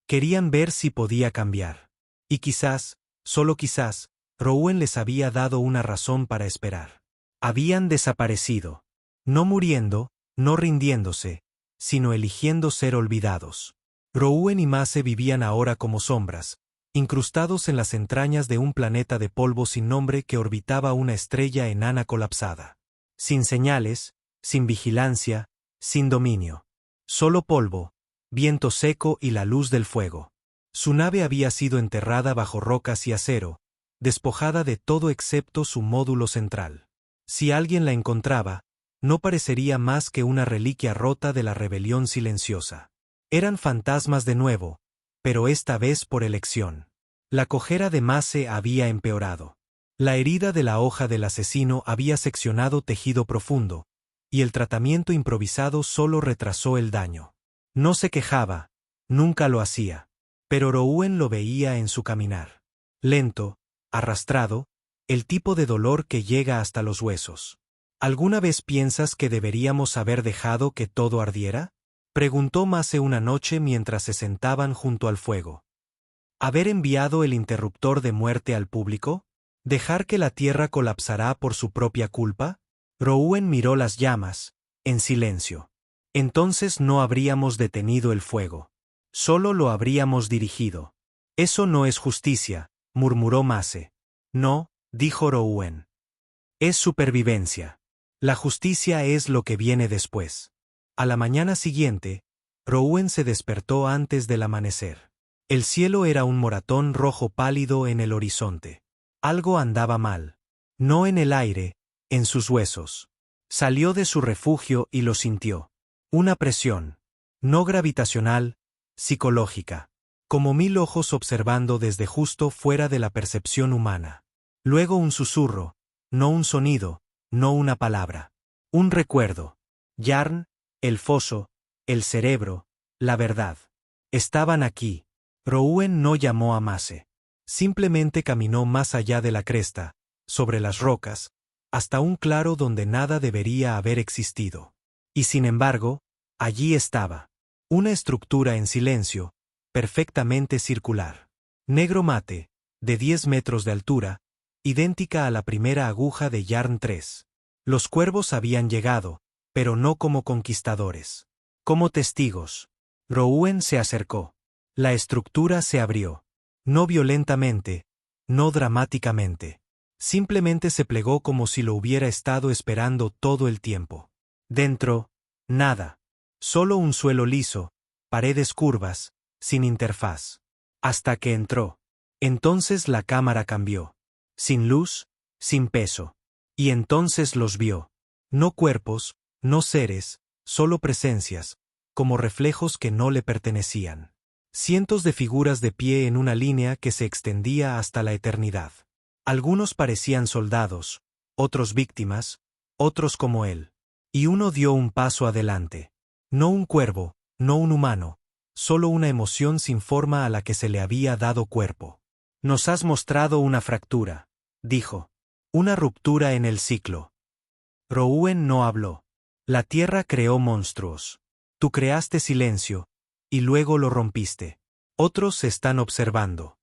Querían ver si podía cambiar. Y quizás, solo quizás, Rowan les había dado una razón para esperar. Habían desaparecido. No muriendo, no rindiéndose, sino eligiendo ser olvidados. Rowan y Mace vivían ahora como sombras, incrustados en las entrañas de un planeta de polvo sin nombre que orbitaba una estrella enana colapsada. Sin señales, sin vigilancia, sin dominio. Solo polvo, viento seco y la luz del fuego. Su nave había sido enterrada bajo rocas y acero, despojada de todo excepto su módulo central. Si alguien la encontraba, no parecería más que una reliquia rota de la rebelión silenciosa. Eran fantasmas de nuevo, pero esta vez por elección. La cojera de Mace había empeorado. La herida de la hoja del asesino había seccionado tejido profundo, y el tratamiento improvisado solo retrasó el daño. No se quejaba, nunca lo hacía, pero Rouen lo veía en su caminar. Lento, arrastrado, el tipo de dolor que llega hasta los huesos. ¿Alguna vez piensas que deberíamos haber dejado que todo ardiera? Preguntó Mace una noche mientras se sentaban junto al fuego. ¿Haber enviado el interruptor de muerte al público? ¿Dejar que la tierra colapsará por su propia culpa? Rouen miró las llamas, en silencio. Entonces no habríamos detenido el fuego. Solo lo habríamos dirigido. Eso no es justicia, murmuró Mace. No, dijo Rouen. Es supervivencia. La justicia es lo que viene después. A la mañana siguiente, Rouen se despertó antes del amanecer. El cielo era un moratón rojo pálido en el horizonte. Algo andaba mal. No en el aire, en sus huesos. Salió de su refugio y lo sintió. Una presión. No gravitacional, psicológica. Como 1000 ojos observando desde justo fuera de la percepción humana. Luego un susurro, no un sonido, no una palabra. Un recuerdo. Yarn, el foso, el cerebro, la verdad. Estaban aquí. Rouen no llamó a Mace. Simplemente caminó más allá de la cresta, sobre las rocas, hasta un claro donde nada debería haber existido. Y sin embargo, allí estaba. Una estructura en silencio, perfectamente circular. Negro mate, de 10 metros de altura, idéntica a la primera aguja de Yarn 3. Los cuervos habían llegado, pero no como conquistadores. Como testigos. Rouen se acercó. La estructura se abrió. No violentamente, no dramáticamente. Simplemente se plegó como si lo hubiera estado esperando todo el tiempo. Dentro, nada. Solo un suelo liso, paredes curvas, sin interfaz. Hasta que entró. Entonces la cámara cambió. Sin luz, sin peso. Y entonces los vio. No cuerpos, no seres, solo presencias, como reflejos que no le pertenecían. Cientos de figuras de pie en una línea que se extendía hasta la eternidad. Algunos parecían soldados, otros víctimas, otros como él. Y uno dio un paso adelante. No un cuervo, no un humano, solo una emoción sin forma a la que se le había dado cuerpo. Nos has mostrado una fractura, dijo. Una ruptura en el ciclo. Rouen no habló. La tierra creó monstruos. Tú creaste silencio, y luego lo rompiste. Otros se están observando.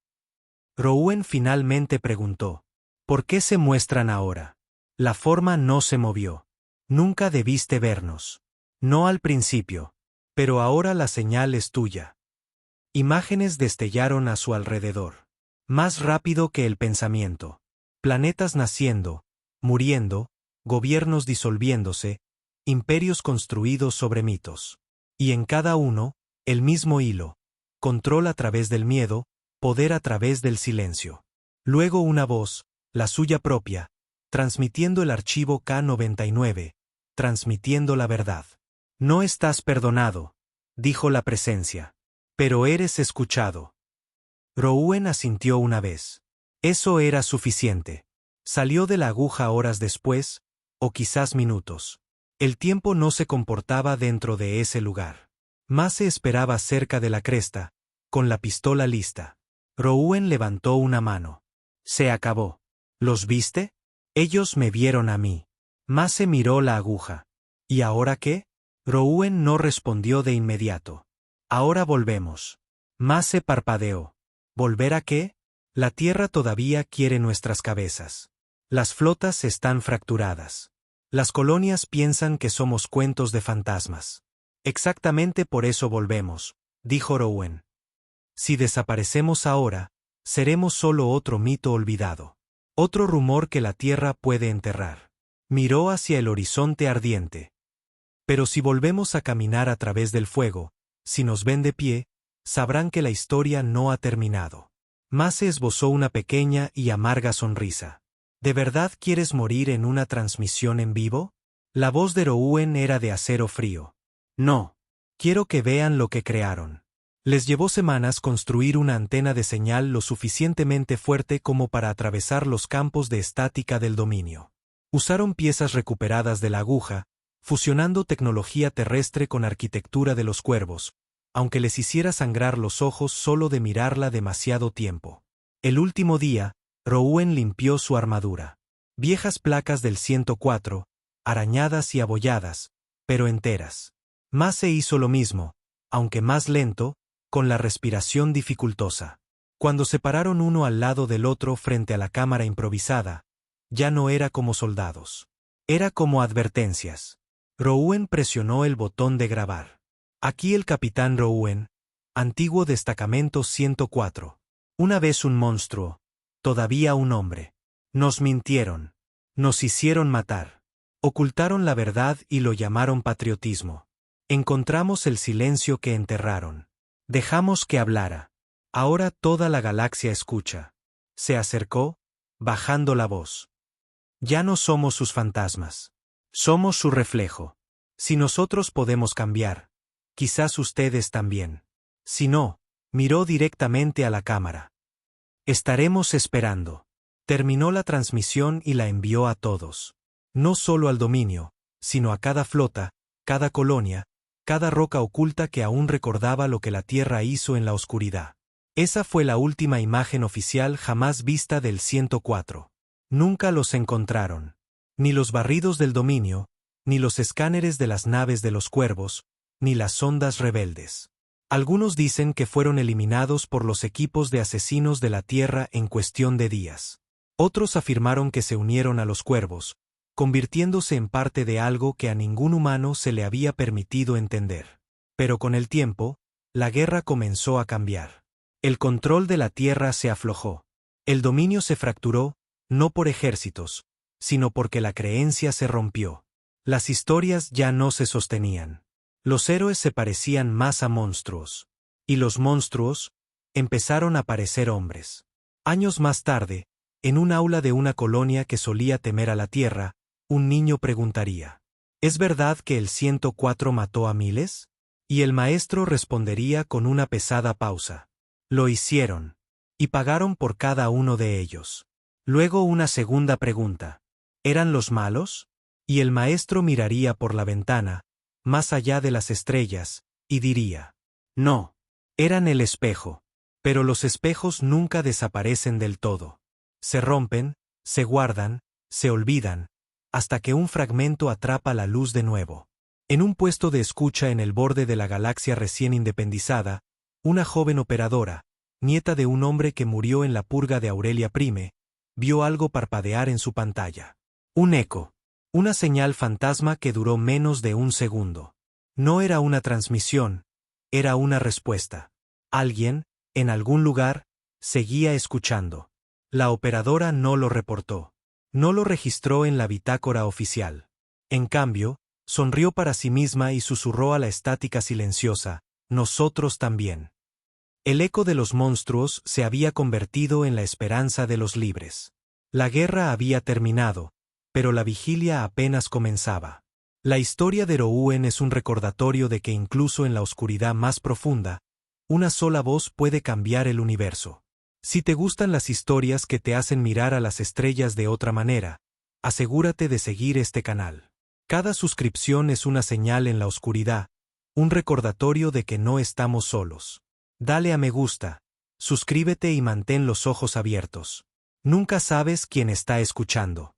Rouen finalmente preguntó. ¿Por qué se muestran ahora? La forma no se movió. Nunca debiste vernos. No al principio. Pero ahora la señal es tuya. Imágenes destellaron a su alrededor. Más rápido que el pensamiento. Planetas naciendo, muriendo, gobiernos disolviéndose, imperios construidos sobre mitos. Y en cada uno, el mismo hilo. Control a través del miedo, poder a través del silencio. Luego una voz, la suya propia, transmitiendo el archivo K99, transmitiendo la verdad. No estás perdonado, dijo la presencia. Pero eres escuchado. Rouen asintió una vez. Eso era suficiente. Salió de la aguja horas después, o quizás minutos. El tiempo no se comportaba dentro de ese lugar. Mace esperaba cerca de la cresta, con la pistola lista. Rouen levantó una mano. Se acabó. ¿Los viste? Ellos me vieron a mí. Mace miró la aguja. ¿Y ahora qué? Rouen no respondió de inmediato. Ahora volvemos. Mace parpadeó. ¿Volver a qué? La tierra todavía quiere nuestras cabezas. Las flotas están fracturadas. Las colonias piensan que somos cuentos de fantasmas. Exactamente por eso volvemos, dijo Rouen. Si desaparecemos ahora, seremos solo otro mito olvidado. Otro rumor que la tierra puede enterrar. Miró hacia el horizonte ardiente. Pero si volvemos a caminar a través del fuego, si nos ven de pie, sabrán que la historia no ha terminado. Mace esbozó una pequeña y amarga sonrisa. ¿De verdad quieres morir en una transmisión en vivo? La voz de Rouen era de acero frío. No. Quiero que vean lo que crearon. Les llevó semanas construir una antena de señal lo suficientemente fuerte como para atravesar los campos de estática del dominio. Usaron piezas recuperadas de la aguja, fusionando tecnología terrestre con arquitectura de los cuervos, aunque les hiciera sangrar los ojos solo de mirarla demasiado tiempo. El último día, Rouen limpió su armadura. Viejas placas del 104, arañadas y abolladas, pero enteras. Mace hizo lo mismo, aunque más lento, con la respiración dificultosa. Cuando se pararon uno al lado del otro frente a la cámara improvisada, ya no era como soldados. Era como advertencias. Rouen presionó el botón de grabar. Aquí el capitán Rouen, antiguo destacamento 104. Una vez un monstruo, todavía un hombre. Nos mintieron. Nos hicieron matar. Ocultaron la verdad y lo llamaron patriotismo. Encontramos el silencio que enterraron. Dejamos que hablara. Ahora toda la galaxia escucha. Se acercó, bajando la voz. Ya no somos sus fantasmas. Somos su reflejo. Si nosotros podemos cambiar, quizás ustedes también. Si no, miró directamente a la cámara. Estaremos esperando. Terminó la transmisión y la envió a todos. No solo al dominio, sino a cada flota, cada colonia, cada roca oculta que aún recordaba lo que la Tierra hizo en la oscuridad. Esa fue la última imagen oficial jamás vista del 104. Nunca los encontraron. Ni los barridos del dominio, ni los escáneres de las naves de los cuervos, ni las sondas rebeldes. Algunos dicen que fueron eliminados por los equipos de asesinos de la Tierra en cuestión de días. Otros afirmaron que se unieron a los cuervos, convirtiéndose en parte de algo que a ningún humano se le había permitido entender. Pero con el tiempo, la guerra comenzó a cambiar. El control de la Tierra se aflojó. El dominio se fracturó, no por ejércitos, sino porque la creencia se rompió. Las historias ya no se sostenían. Los héroes se parecían más a monstruos. Y los monstruos empezaron a parecer hombres. Años más tarde, en un aula de una colonia que solía temer a la Tierra, un niño preguntaría: ¿Es verdad que el 104 mató a miles? Y el maestro respondería con una pesada pausa: Lo hicieron. Y pagaron por cada uno de ellos. Luego una segunda pregunta: ¿Eran los malos? Y el maestro miraría por la ventana, más allá de las estrellas, y diría: No. Eran el espejo. Pero los espejos nunca desaparecen del todo. Se rompen, se guardan, se olvidan, hasta que un fragmento atrapa la luz de nuevo. En un puesto de escucha en el borde de la galaxia recién independizada, una joven operadora, nieta de un hombre que murió en la purga de Aurelia Prime, vio algo parpadear en su pantalla. Un eco. Una señal fantasma que duró menos de un segundo. No era una transmisión, era una respuesta. Alguien, en algún lugar, seguía escuchando. La operadora no lo reportó. No lo registró en la bitácora oficial. En cambio, sonrió para sí misma y susurró a la estática silenciosa: Nosotros también. El eco de los monstruos se había convertido en la esperanza de los libres. La guerra había terminado, pero la vigilia apenas comenzaba. La historia de Rouen es un recordatorio de que incluso en la oscuridad más profunda, una sola voz puede cambiar el universo. Si te gustan las historias que te hacen mirar a las estrellas de otra manera, asegúrate de seguir este canal. Cada suscripción es una señal en la oscuridad, un recordatorio de que no estamos solos. Dale a me gusta, suscríbete y mantén los ojos abiertos. Nunca sabes quién está escuchando.